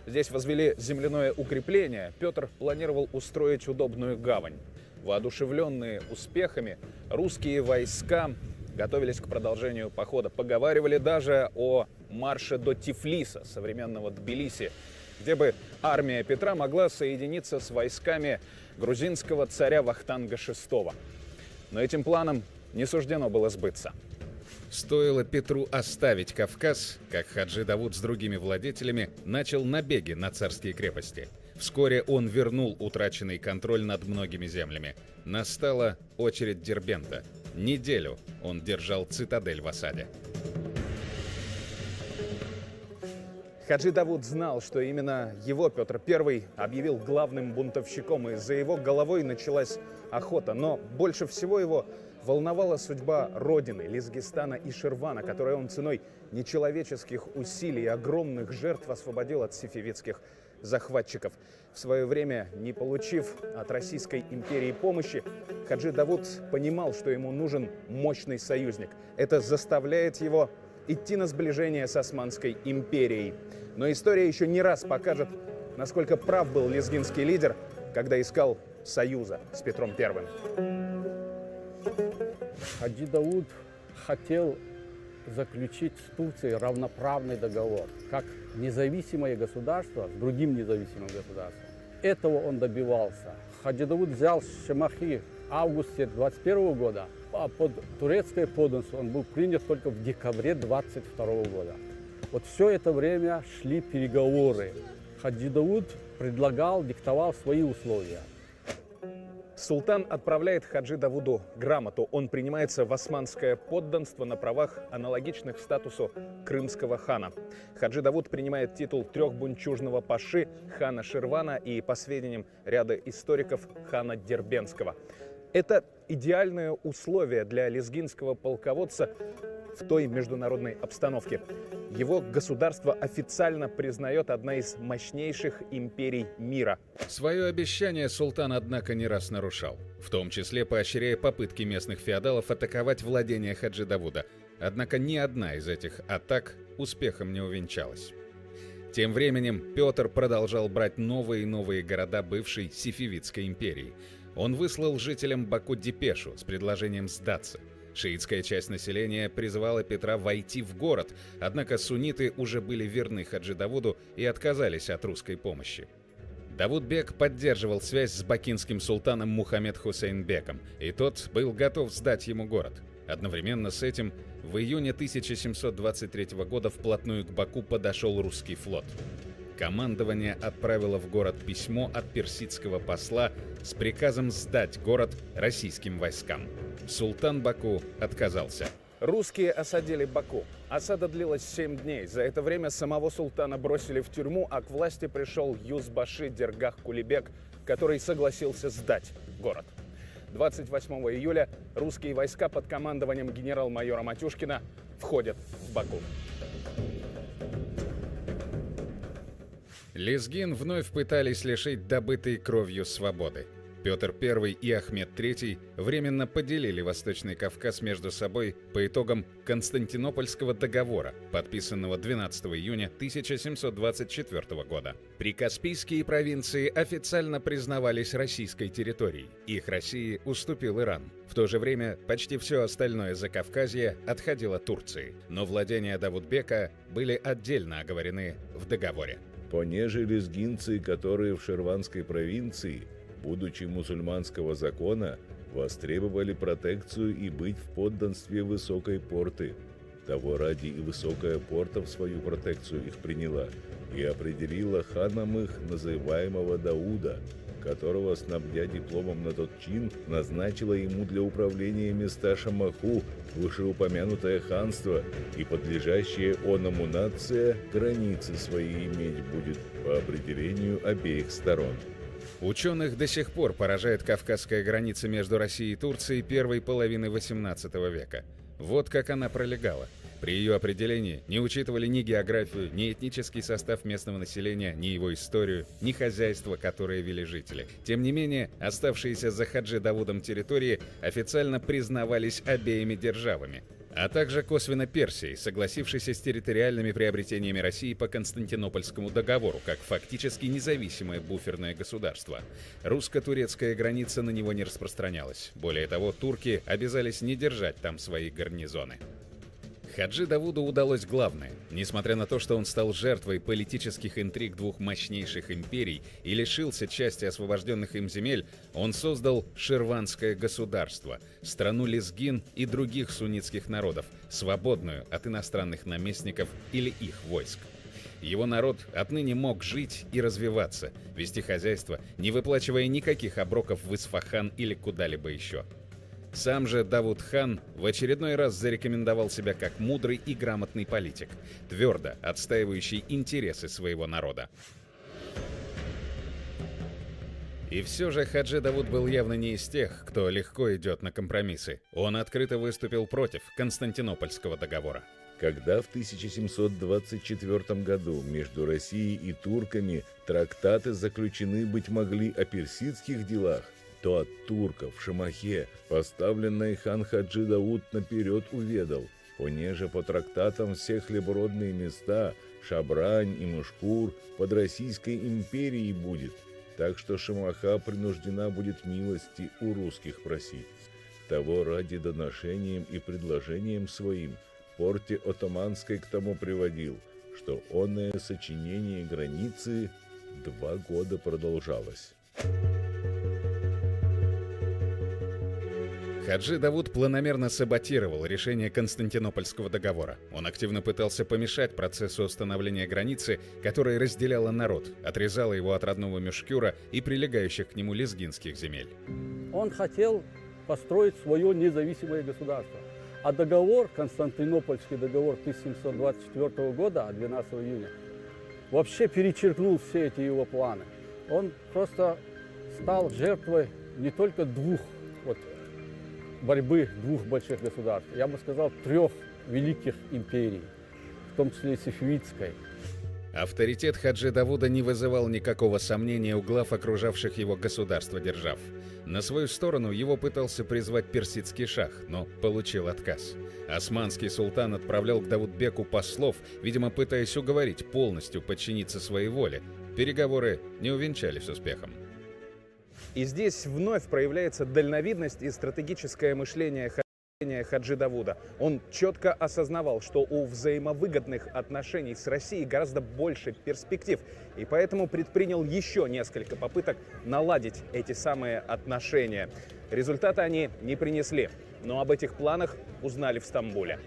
Здесь возвели земляное укрепление. Петр планировал устроить удобную гавань. Воодушевленные успехами, русские войска готовились к продолжению похода. Поговаривали даже о марше до Тифлиса, современного Тбилиси, где бы армия Петра могла соединиться с войсками грузинского царя Вахтанга VI. Но этим планам не суждено было сбыться. Стоило Петру оставить Кавказ, как Хаджи Давуд с другими владетелями начал набеги на царские крепости. Вскоре он вернул утраченный контроль над многими землями. Настала очередь Дербента. Неделю он держал цитадель в осаде. Хаджи Давуд знал, что именно его Петр I объявил главным бунтовщиком, и за его головой началась охота. Но больше всего его волновала судьба родины, Лезгистана и Ширвана, которую он ценой нечеловеческих усилий и огромных жертв освободил от сефевидских захватчиков. В свое время, не получив от Российской империи помощи, Хаджи Давуд понимал, что ему нужен мощный союзник. Это заставляет его идти на сближение с Османской империей. Но история еще не раз покажет, насколько прав был лезгинский лидер, когда искал союза с Петром I. Хаджи Давуд хотел заключить с Турцией равноправный договор, как независимое государство с другим независимым государством. Этого он добивался. Хаджи Давуд взял Шемахи в августе 21 года, а под турецкое подданство он был принят только в декабре 22 года. Вот все это время шли переговоры. Хаджи Давуд предлагал, диктовал свои условия. Султан отправляет Хаджи Давуду грамоту. Он принимается в османское подданство на правах, аналогичных статусу крымского хана. Хаджи Давуд принимает титул трехбунчужного паши, хана Ширвана и, по сведениям ряда историков, хана Дербентского. Это идеальное условие для лезгинского полководца в той международной обстановке. Его государство официально признает одна из мощнейших империй мира. Свое обещание султан, однако, не раз нарушал, в том числе поощряя попытки местных феодалов атаковать владения Хаджи Давуда. Однако ни одна из этих атак успехом не увенчалась. Тем временем Петр продолжал брать новые и новые города бывшей Сефевидской империи. Он выслал жителям Баку депешу с предложением сдаться. Шиитская часть населения призывала Петра войти в город, однако сунниты уже были верны Хаджи Давуду и отказались от русской помощи. Давуд-бек поддерживал связь с бакинским султаном Мухаммед Хусейн-беком, и тот был готов сдать ему город. Одновременно с этим в июне 1723 года вплотную к Баку подошел русский флот. Командование отправило в город письмо от персидского посла с приказом сдать город российским войскам. Султан Баку отказался. Русские осадили Баку. Осада длилась 7 дней. За это время самого султана бросили в тюрьму, а к власти пришел Юзбаши Дергах Кулибек, который согласился сдать город. 28 июля русские войска под командованием генерал-майора Матюшкина входят в Баку. Лезгин вновь пытались лишить добытой кровью свободы. Петр I и Ахмед III временно поделили Восточный Кавказ между собой по итогам Константинопольского договора, подписанного 12 июня 1724 года. Прикаспийские провинции официально признавались российской территорией. Их России уступил Иран. В то же время почти все остальное Закавказье отходило Турции, но владения Давудбека были отдельно оговорены в договоре. Понеже лезгинцы, которые в Ширванской провинции, будучи мусульманского закона, востребовали протекцию и быть в подданстве Высокой Порты. Того ради и Высокая Порта в свою протекцию их приняла и определила ханом их называемого Дауда, которого, снабдя дипломом на тот чин, назначила ему для управления места Шамаху, вышеупомянутое ханство, и подлежащая оному нация границы свои иметь будет по определению обеих сторон. Ученых до сих пор поражает кавказская граница между Россией и Турцией первой половины XVIII века. Вот как она пролегала. При ее определении не учитывали ни географию, ни этнический состав местного населения, ни его историю, ни хозяйство, которое вели жители. Тем не менее, оставшиеся за Хаджи Давудом территории официально признавались обеими державами, а также косвенно Персией, согласившейся с территориальными приобретениями России по Константинопольскому договору, как фактически независимое буферное государство. Русско-турецкая граница на него не распространялась. Более того, турки обязались не держать там свои гарнизоны. Хаджи Давуду удалось главное. Несмотря на то, что он стал жертвой политических интриг двух мощнейших империй и лишился части освобожденных им земель, он создал Ширванское государство, страну лезгин и других суннитских народов, свободную от иностранных наместников или их войск. Его народ отныне мог жить и развиваться, вести хозяйство, не выплачивая никаких оброков в Исфахан или куда-либо еще. Сам же Давуд-хан в очередной раз зарекомендовал себя как мудрый и грамотный политик, твердо отстаивающий интересы своего народа. И все же Хаджи Давуд был явно не из тех, кто легко идет на компромиссы. Он открыто выступил против Константинопольского договора. Когда в 1724 году между Россией и турками трактаты заключены быть могли о персидских делах, то от турков в Шамахе поставленный хан Хаджи Дауд наперед уведал, понеже по трактатам все хлебородные места, Шабрань и Мушкур под Российской империей будет, так что Шамаха принуждена будет милости у русских просить. Того ради доношением и предложением своим порте Отоманской к тому приводил, что оное сочинение границы 2 года продолжалось. Хаджи Давуд планомерно саботировал решение Константинопольского договора. Он активно пытался помешать процессу установления границы, которая разделяла народ, отрезала его от родного Мюшкюра и прилегающих к нему лезгинских земель. Он хотел построить свое независимое государство. А договор, Константинопольский договор 1724 года, 12 июня, вообще перечеркнул все эти его планы. Он просто стал жертвой не только борьбы двух больших государств, я бы сказал, 3 великих империй, в том числе и сефевидской. Авторитет Хаджи Давуда не вызывал никакого сомнения у глав окружавших его государства-держав. На свою сторону его пытался призвать персидский шах, но получил отказ. Османский султан отправлял к Давудбеку послов, видимо, пытаясь уговорить полностью подчиниться своей воле. Переговоры не увенчались успехом. И здесь вновь проявляется дальновидность и стратегическое мышление Хаджи Давуда. Он четко осознавал, что у взаимовыгодных отношений с Россией гораздо больше перспектив, и поэтому предпринял еще несколько попыток наладить эти самые отношения. Результата они не принесли, но об этих планах узнали в Стамбуле.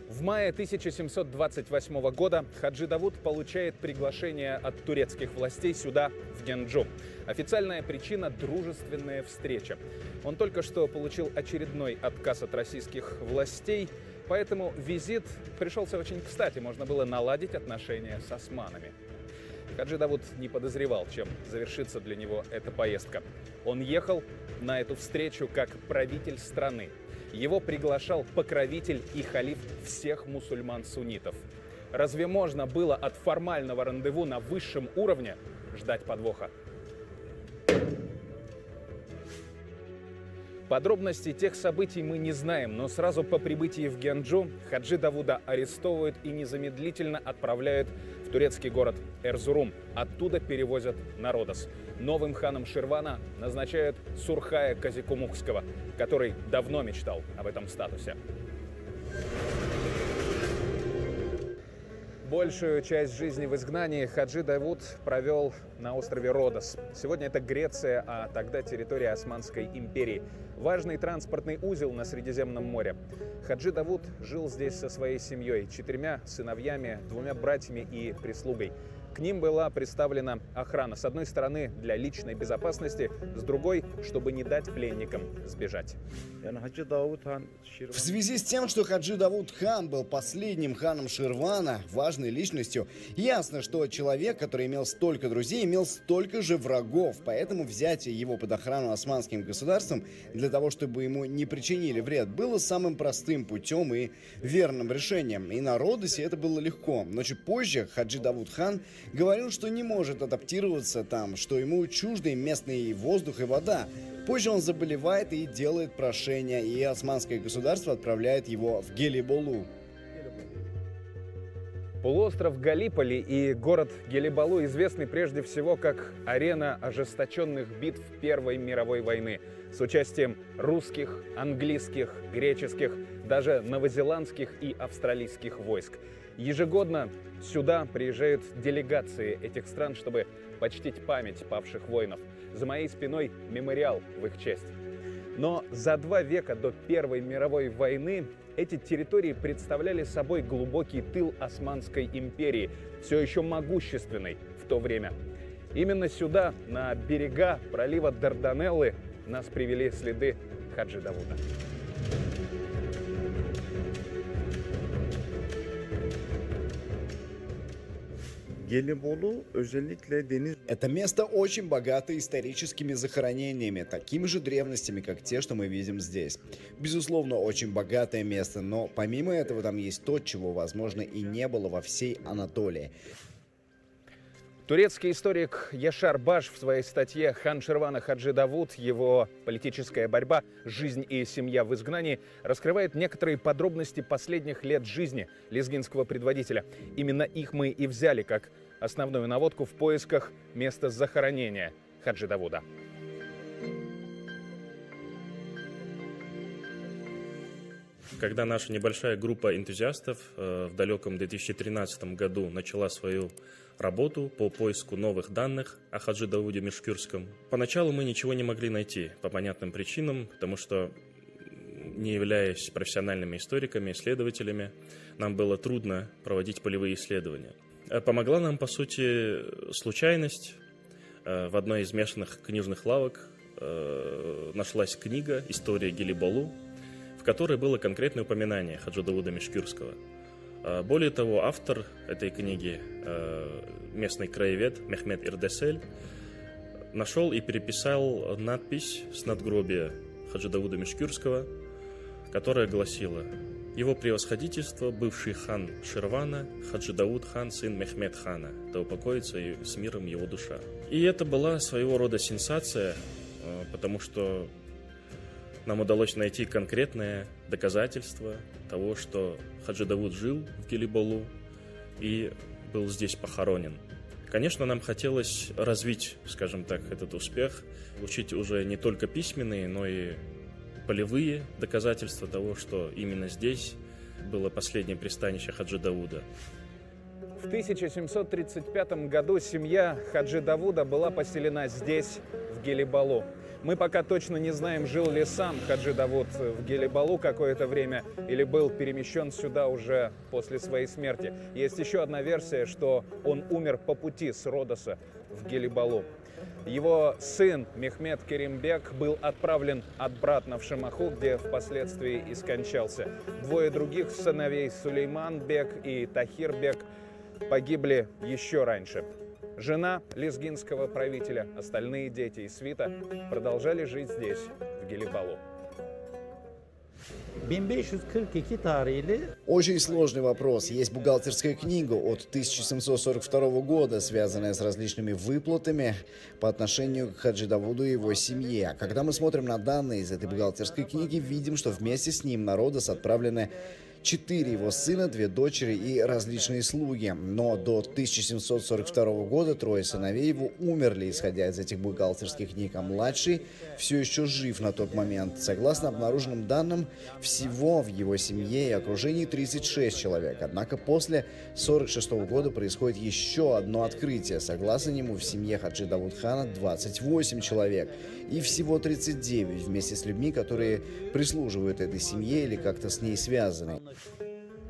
В мае 1728 года Хаджи Давуд получает приглашение от турецких властей сюда, в Генджу. Официальная причина – дружественная встреча. Он только что получил очередной отказ от российских властей, поэтому визит пришелся очень кстати, можно было наладить отношения с османами. Хаджи Давуд не подозревал, чем завершится для него эта поездка. Он ехал на эту встречу как правитель страны. Его приглашал покровитель и халиф всех мусульман-суннитов. Разве можно было от формального рандеву на высшем уровне ждать подвоха? Подробностей тех событий мы не знаем, но сразу по прибытии в Генджу Хаджи Давуда арестовывают и незамедлительно отправляют в турецкий город Эрзурум. Оттуда перевозят на Родос. Новым ханом Ширвана назначают Сурхая Казикумухского, который давно мечтал об этом статусе. Большую часть жизни в изгнании Хаджи Давуд провел на острове Родос. Сегодня это Греция, а тогда территория Османской империи. Важный транспортный узел на Средиземном море. Хаджи Давуд жил здесь со своей семьей, 4 сыновьями, 2 братьями и прислугой. К ним была представлена охрана. С одной стороны, для личной безопасности, с другой, чтобы не дать пленникам сбежать. В связи с тем, что Хаджи Давуд хан был последним ханом Ширвана, важной личностью, ясно, что человек, который имел столько друзей, имел столько же врагов. Поэтому взятие его под охрану османским государством для того, чтобы ему не причинили вред, было самым простым путем и верным решением. И на Родосе это было легко. Но чуть позже Хаджи Давуд хан говорил, что не может адаптироваться там, что ему чужды местный воздух и вода. Позже он заболевает и делает прошение, и османское государство отправляет его в Гелиболу. Полуостров Галиполи и город Гелиболу известны прежде всего как арена ожесточенных битв Первой мировой войны с участием русских, английских, греческих, даже новозеландских и австралийских войск. Ежегодно сюда приезжают делегации этих стран, чтобы почтить память павших воинов. За моей спиной мемориал в их честь. Но за 2 века до Первой мировой войны эти территории представляли собой глубокий тыл Османской империи, все еще могущественной в то время. Именно сюда, на берега пролива Дарданеллы, нас привели следы Хаджи Давуда. Это место очень богато историческими захоронениями, такими же древностями, как те, что мы видим здесь. Безусловно, очень богатое место, но помимо этого там есть то, чего, возможно, и не было во всей Анатолии. Турецкий историк Яшар Баш в своей статье «Хан Ширвана Хаджи Давуд. Его политическая борьба, жизнь и семья в изгнании» раскрывает некоторые подробности последних лет жизни лезгинского предводителя. Именно их мы и взяли как основную наводку в поисках места захоронения Хаджи Давуда. Когда наша небольшая группа энтузиастов в далеком 2013 году начала свою работу по поиску новых данных о Хаджи Давуде Мишкюрском, поначалу мы ничего не могли найти по понятным причинам, потому что, не являясь профессиональными историками, исследователями, нам было трудно проводить полевые исследования. Помогла нам, по сути, случайность. В одной из смешанных книжных лавок нашлась книга «История Гелиболу», в которой было конкретное упоминание Хаджи Давуда Мишкюрского. Более того, автор этой книги, местный краевед Мехмед Ирдесель, нашел и переписал надпись с надгробия Хаджи Давуда Мишкюрского, которая гласила: «Его превосходительство, бывший хан Ширвана, Хаджи Давуд хан, сын Мехмед хана, да упокоится и с миром его душа». И это была своего рода сенсация, потому что нам удалось найти конкретное доказательство того, что Хаджи Давуд жил в Гелиболу и был здесь похоронен. Конечно, нам хотелось развить, скажем так, этот успех, получить уже не только письменные, но и полевые доказательства того, что именно здесь было последнее пристанище Хаджи Давуда. В 1735 году семья Хаджи Давуда была поселена здесь, в Гелиболу. Мы пока точно не знаем, жил ли сам Хаджи Давуд в Гелиболу какое-то время или был перемещен сюда уже после своей смерти. Есть еще одна версия, что он умер по пути с Родоса в Гелиболу. Его сын Мехмед Керимбек был отправлен обратно в Шамаху, где впоследствии и скончался. 2 других сыновей, Сулейман Бек и Тахир Бек, погибли еще раньше. Жена лезгинского правителя, остальные дети и свита продолжали жить здесь, в Гелиболу. 1542 tarihli. Очень сложный вопрос. Есть бухгалтерская книга от 1742 года, связанная с различными выплатами по отношению к Хаджи Давуду и его семье. Когда мы смотрим на данные из этой бухгалтерской книги, видим, что вместе с ним на Родос отправлены 4 его сына, 2 дочери и различные слуги. Но до 1742 года 3 сыновей его умерли, исходя из этих бухгалтерских книг, а младший все еще жив на тот момент. Согласно обнаруженным данным, всего в его семье и окружении 36 человек. Однако после 1946 года происходит еще одно открытие. Согласно нему, в семье Хаджи Давуд хана 28 человек. И всего 39 вместе с людьми, которые прислуживают этой семье или как-то с ней связаны.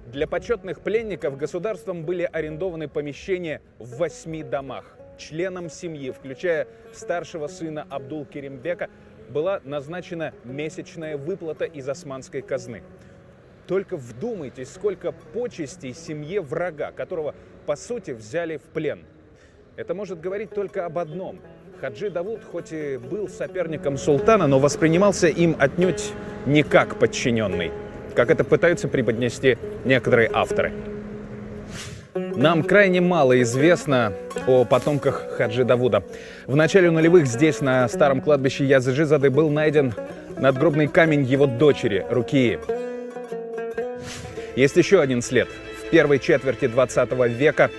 Для почетных пленников государством были арендованы помещения в 8 домах. Членам семьи, включая старшего сына Абдул-Керимбека, была назначена месячная выплата из османской казны. Только вдумайтесь, сколько почестей семье врага, которого, по сути, взяли в плен. Это может говорить только об одном. Хаджи Давуд хоть и был соперником султана, но воспринимался им отнюдь не как подчиненный, как это пытаются преподнести некоторые авторы. Нам крайне мало известно о потомках Хаджи Давуда. В начале нулевых здесь, на старом кладбище Языджизады, был найден надгробный камень его дочери Рукии. Есть еще один след. В первой четверти 20 века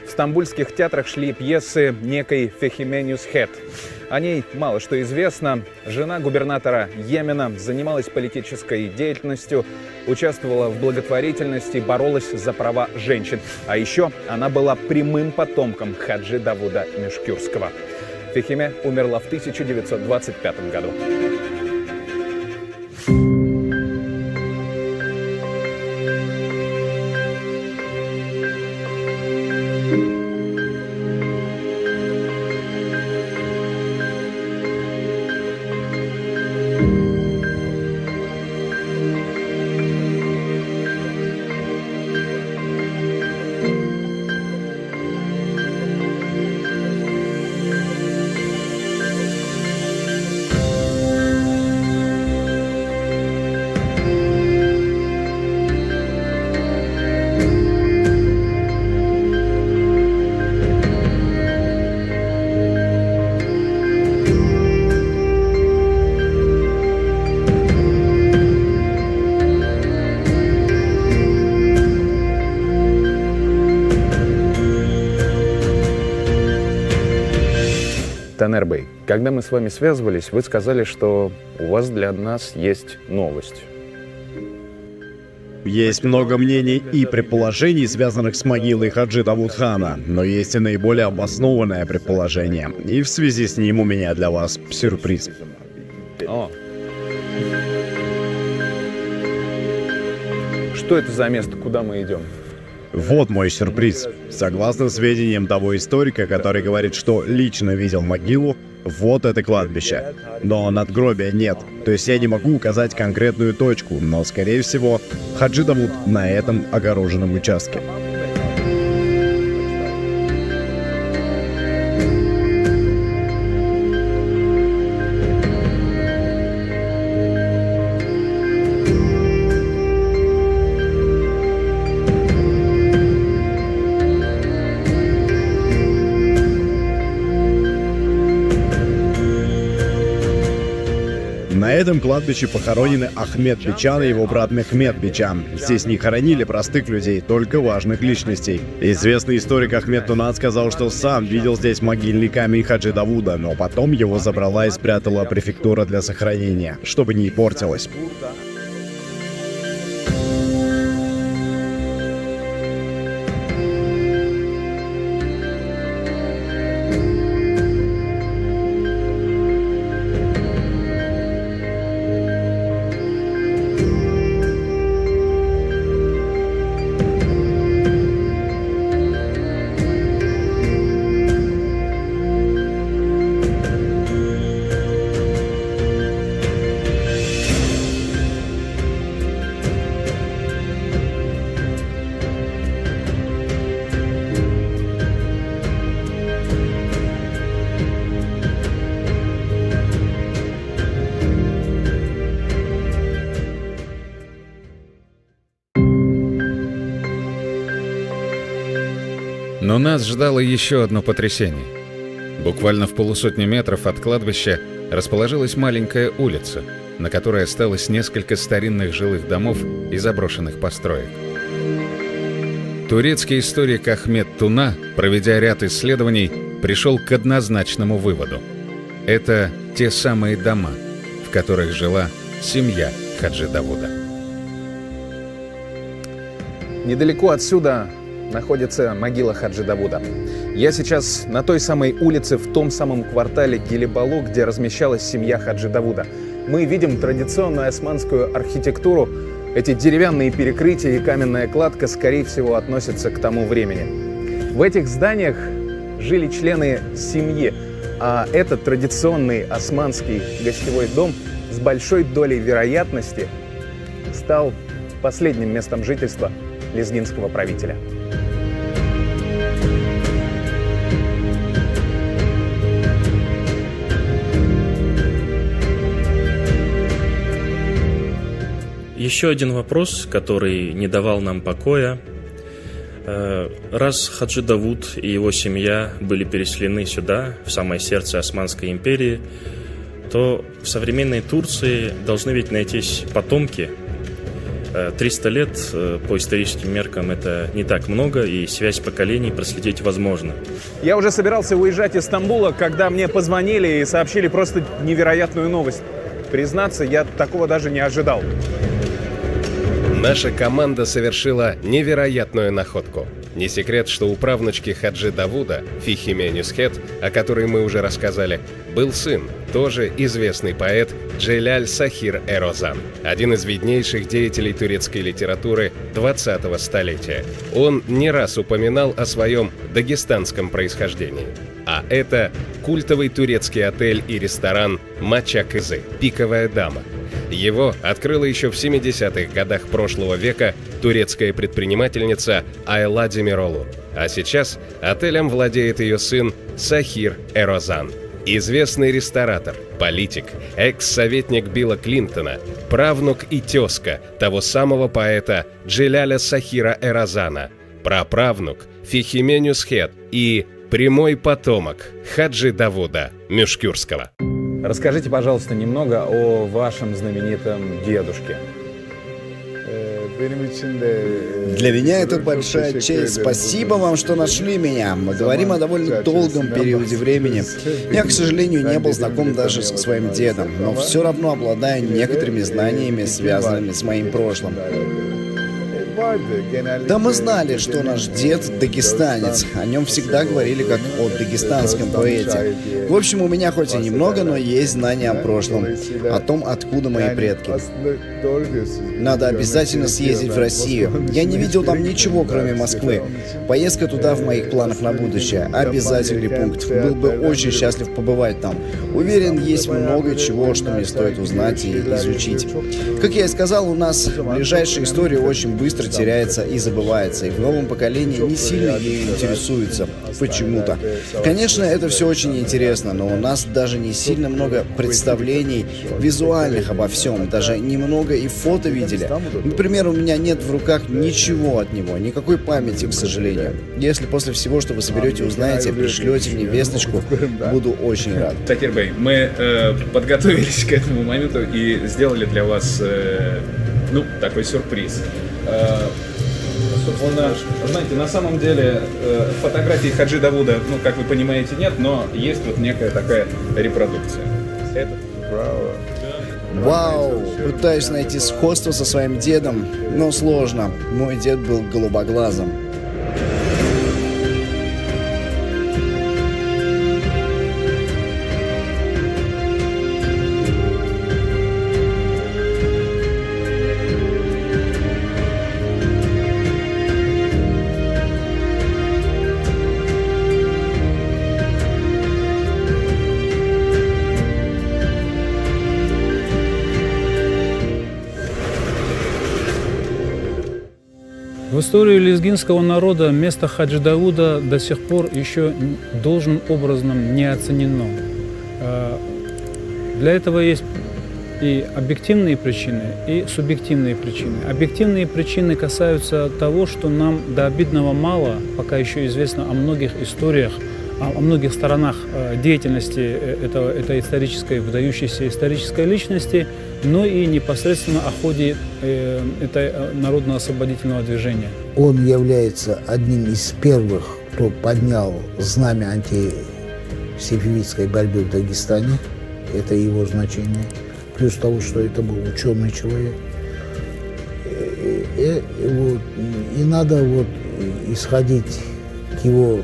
в стамбульских театрах шли пьесы некой Фехиме Нюсхет. О ней мало что известно. Жена губернатора Йемена занималась политической деятельностью, участвовала в благотворительности, боролась за права женщин. А еще она была прямым потомком Хаджи Давуда Мишкюрского. Фехиме умерла в 1925 году. Танер-бей, когда мы с вами связывались, вы сказали, что у вас для нас есть новость. Есть много мнений и предположений, связанных с могилой Хаджи Давуд-хана, но есть и наиболее обоснованное предположение, и в связи с ним у меня для вас сюрприз. О. Что это за место, куда мы идем? Вот мой сюрприз. Согласно сведениям того историка, который говорит, что лично видел могилу, вот это кладбище. Но надгробия нет, то есть я не могу указать конкретную точку, но, скорее всего, Хаджи Давуд на этом огороженном участке. На этом кладбище похоронены Ахмед Бичан и его брат Мехмед Бичан. Здесь не хоронили простых людей, только важных личностей. Известный историк Ахмед Тунат сказал, что сам видел здесь могильный камень Хаджи Давуда, но потом его забрала и спрятала префектура для сохранения, чтобы не портилось. Но нас ждало еще одно потрясение. Буквально в полусотни метров от кладбища расположилась маленькая улица, на которой осталось несколько старинных жилых домов и заброшенных построек. Турецкий историк Ахмед Туна, проведя ряд исследований, пришел к однозначному выводу. Это те самые дома, в которых жила семья Хаджи Давуда. Недалеко отсюда находится могила Хаджи Давуда. Я сейчас на той самой улице, в том самом квартале Гелибалу, где размещалась семья Хаджи Давуда. Мы видим традиционную османскую архитектуру Эти деревянные перекрытия и каменная кладка, скорее всего, относятся к тому времени. В этих зданиях жили члены семьи, а этот традиционный османский гостевой дом с большой долей вероятности стал последним местом жительства лезгинского правителя. Еще один вопрос, который не давал нам покоя. Раз Хаджи Давуд и его семья были переселены сюда, в самое сердце Османской империи, то в современной Турции должны ведь найтись потомки. 300 лет по историческим меркам это не так много, и связь поколений проследить возможно. Я уже собирался уезжать из Стамбула, когда мне позвонили и сообщили просто невероятную новость. Признаться, я такого даже не ожидал. Наша команда совершила невероятную находку. Не секрет, что у правнучки Хаджи Давуда, Фихиме Нюсхет, о которой мы уже рассказали, был сын, тоже известный поэт Джеляль Сахир Эрозан, один из виднейших деятелей турецкой литературы 20-го столетия. Он не раз упоминал о своем дагестанском происхождении. А это культовый турецкий отель и ресторан «Мача Кызы» – «Пиковая дама». Его открыла еще в 70-х годах прошлого века турецкая предпринимательница Айла Демиролу. А сейчас отелем владеет ее сын Сахир Эрозан. Известный ресторатор, политик, экс-советник Билла Клинтона, правнук и тезка того самого поэта Джеляля Сахира Эрозана, праправнук Фихиме Нюсхет и прямой потомок Хаджи Давуда Мюшкюрского. Расскажите, пожалуйста, немного о вашем знаменитом дедушке. Для меня это большая честь. Спасибо вам, что нашли меня. Мы говорим о довольно долгом периоде времени. Я, к сожалению, не был знаком даже со своим дедом, но все равно обладаю некоторыми знаниями, связанными с моим прошлым. Да, мы знали, что наш дед дагестанец. О нем всегда говорили как о дагестанском поэте. В общем, у меня хоть и немного, но есть знания о прошлом, о том, откуда мои предки. Надо обязательно съездить в Россию. Я не видел там ничего, кроме Москвы. Поездка туда в моих планах на будущее. Обязательный пункт. Был бы очень счастлив побывать там. Уверен, есть много чего, что мне стоит узнать и изучить. Как я и сказал, у нас ближайшая история очень быстро теряется и забывается, и в новом поколении не сильно ею интересуются почему-то. Конечно, это все очень интересно, но у нас даже не сильно много представлений визуальных обо всем, даже немного и фото видели. Например, у меня нет в руках ничего от него, никакой памяти, к сожалению. Если после всего, что вы соберете, узнаете, пришлете мне весточку, буду очень рад. Сахир Бей, мы подготовились к этому моменту и сделали для вас такой сюрприз. Собственно, знаете, на самом деле фотографии Хаджи Давуда, как вы понимаете, нет, но есть вот некая такая репродукция. Вау! Пытаюсь найти сходство со своим дедом, но сложно. Мой дед был голубоглазым. В истории лезгинского народа место Хаджи Давуда до сих пор еще должным образом не оценено. Для этого есть и объективные причины, и субъективные причины. Объективные причины касаются того, что нам до обидного мало пока еще известно о многих историях, о многих сторонах деятельности этой исторической, выдающейся исторической личности, но и непосредственно о ходе этой народно-освободительного движения. Он является одним из первых, кто поднял знамя антисефевидской борьбы в Дагестане. Это его значение. Плюс того, что это был ученый человек. И надо исходить к его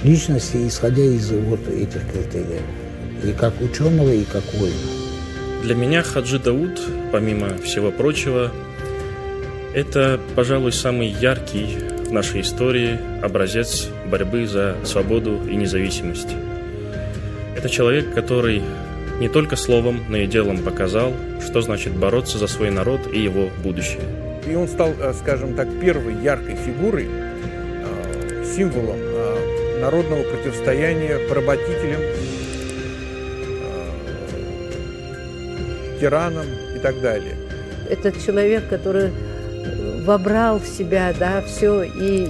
личности, исходя из этих критериев. И как ученого, и как воина. Для меня Хаджи Дауд, помимо всего прочего, Это, пожалуй, самый яркий в нашей истории образец борьбы за свободу и независимость. Это человек, который не только словом, но и делом показал, что значит бороться за свой народ и его будущее. И он стал, скажем так, первой яркой фигурой, символом народного противостояния поработителям, тиранам и так далее. Это человек, который вобрал в себя, да, все и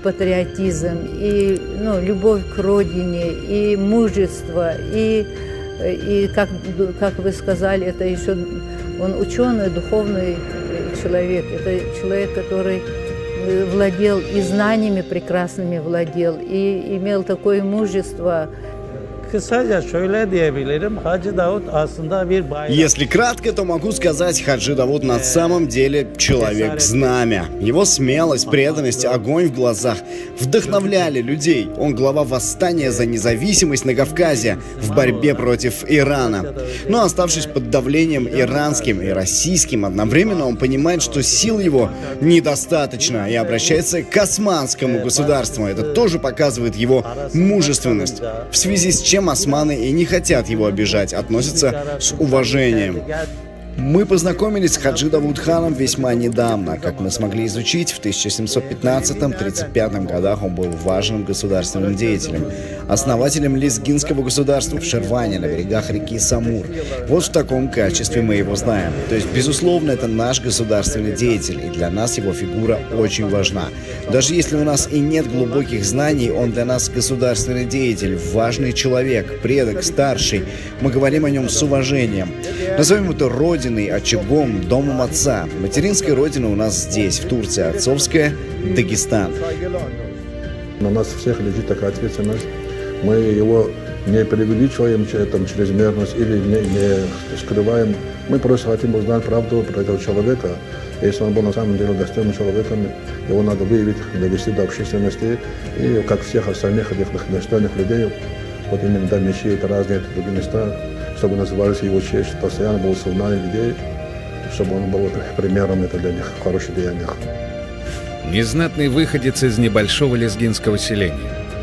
патриотизм, и любовь к родине, и мужество, и как вы сказали, это еще он ученый, духовный человек. Это человек, который владел и знаниями прекрасными владел, и имел такое мужество. Kısaca şöyle diyebilirim. Hacı Davut aslında bir bayrak. Если кратко, то могу сказать, Хаджи Давуд на самом деле человек-знамя. Его смелость, преданность, огонь в глазах вдохновляли людей. Он глава восстания за независимость на Кавказе в борьбе против Ирана. Но оставшись под давлением иранским и российским, одновременно он понимает, что сил его недостаточно и обращается к османскому государству. Это тоже показывает его мужественность. В связи с чем османы и не хотят его обижать, относятся с уважением. Мы познакомились с Хаджи Давуд-ханом весьма недавно. Как мы смогли изучить, в 1715-35 годах он был важным государственным деятелем, основателем лезгинского государства в Ширване на берегах реки Самур. Вот в таком качестве мы его знаем. То есть, безусловно, это наш государственный деятель, и для нас его фигура очень важна. Даже если у нас и нет глубоких знаний, он для нас государственный деятель, важный человек, предок, старший. Мы говорим о нем с уважением. Назовем это родиной, очагом, домом отца. Материнская родина у нас здесь, в Турции, отцовская — Дагестан. На нас всех лежит такая ответственность. Мы его не преувеличиваем, чрезмерность, или не скрываем. Мы просто хотим узнать правду про этого человека. Если он был на самом деле достойным человеком, его надо выявить, довести до общественности. И как всех остальных достойных людей, вот именно до мечи, это разные другие места, чтобы назывались его честь, постоянно был сознание людей, чтобы он был примером это для них в хороших деяниях. Незнатный выходец из небольшого лезгинского селения,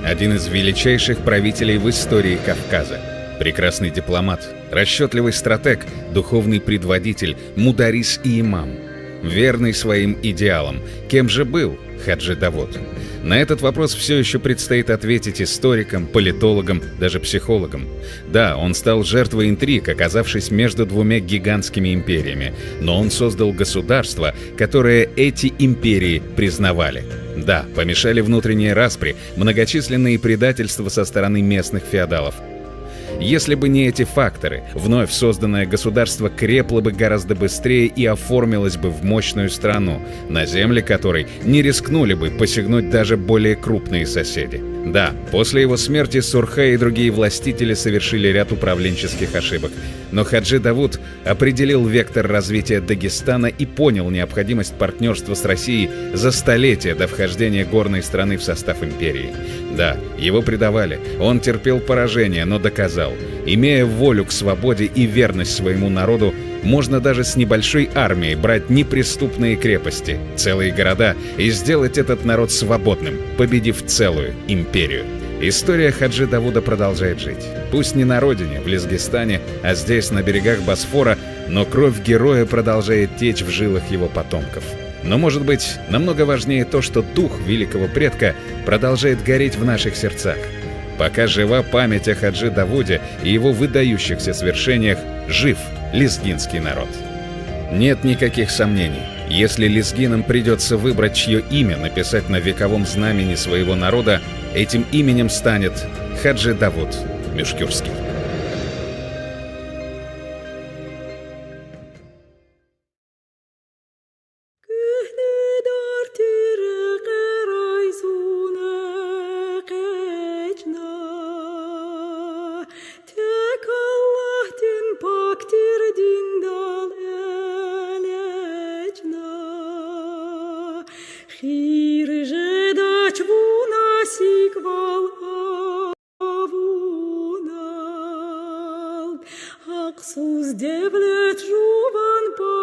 один из величайших правителей в истории Кавказа, прекрасный дипломат, расчетливый стратег, духовный предводитель, мударис и имам, верный своим идеалам. Кем же был Хаджи Давуд? На этот вопрос все еще предстоит ответить историкам, политологам, даже психологам. Да, он стал жертвой интриг, оказавшись между двумя гигантскими империями, но он создал государство, которое эти империи признавали. Да, помешали внутренние распри, многочисленные предательства со стороны местных феодалов. Если бы не эти факторы, вновь созданное государство крепло бы гораздо быстрее и оформилось бы в мощную страну, на земли которой не рискнули бы посягнуть даже более крупные соседи. Да, после его смерти Сурхай и другие властители совершили ряд управленческих ошибок, но Хаджи Давуд определил вектор развития Дагестана и понял необходимость партнерства с Россией за столетия до вхождения горной страны в состав империи. Да, его предавали, он терпел поражение, но доказал, имея волю к свободе и верность своему народу, можно даже с небольшой армией брать неприступные крепости, целые города и сделать этот народ свободным, победив целую империю. История Хаджи Давуда продолжает жить. Пусть не на родине, в Лезгистане, а здесь, на берегах Босфора, но кровь героя продолжает течь в жилах его потомков. Но, может быть, намного важнее то, что дух великого предка продолжает гореть в наших сердцах. Пока жива память о Хаджи Давуде и его выдающихся свершениях, жив лезгинский народ. Нет никаких сомнений, если лезгинам придется выбрать, чье имя написать на вековом знамени своего народа, этим именем станет Хаджи Давуд Мишкюрский. Khir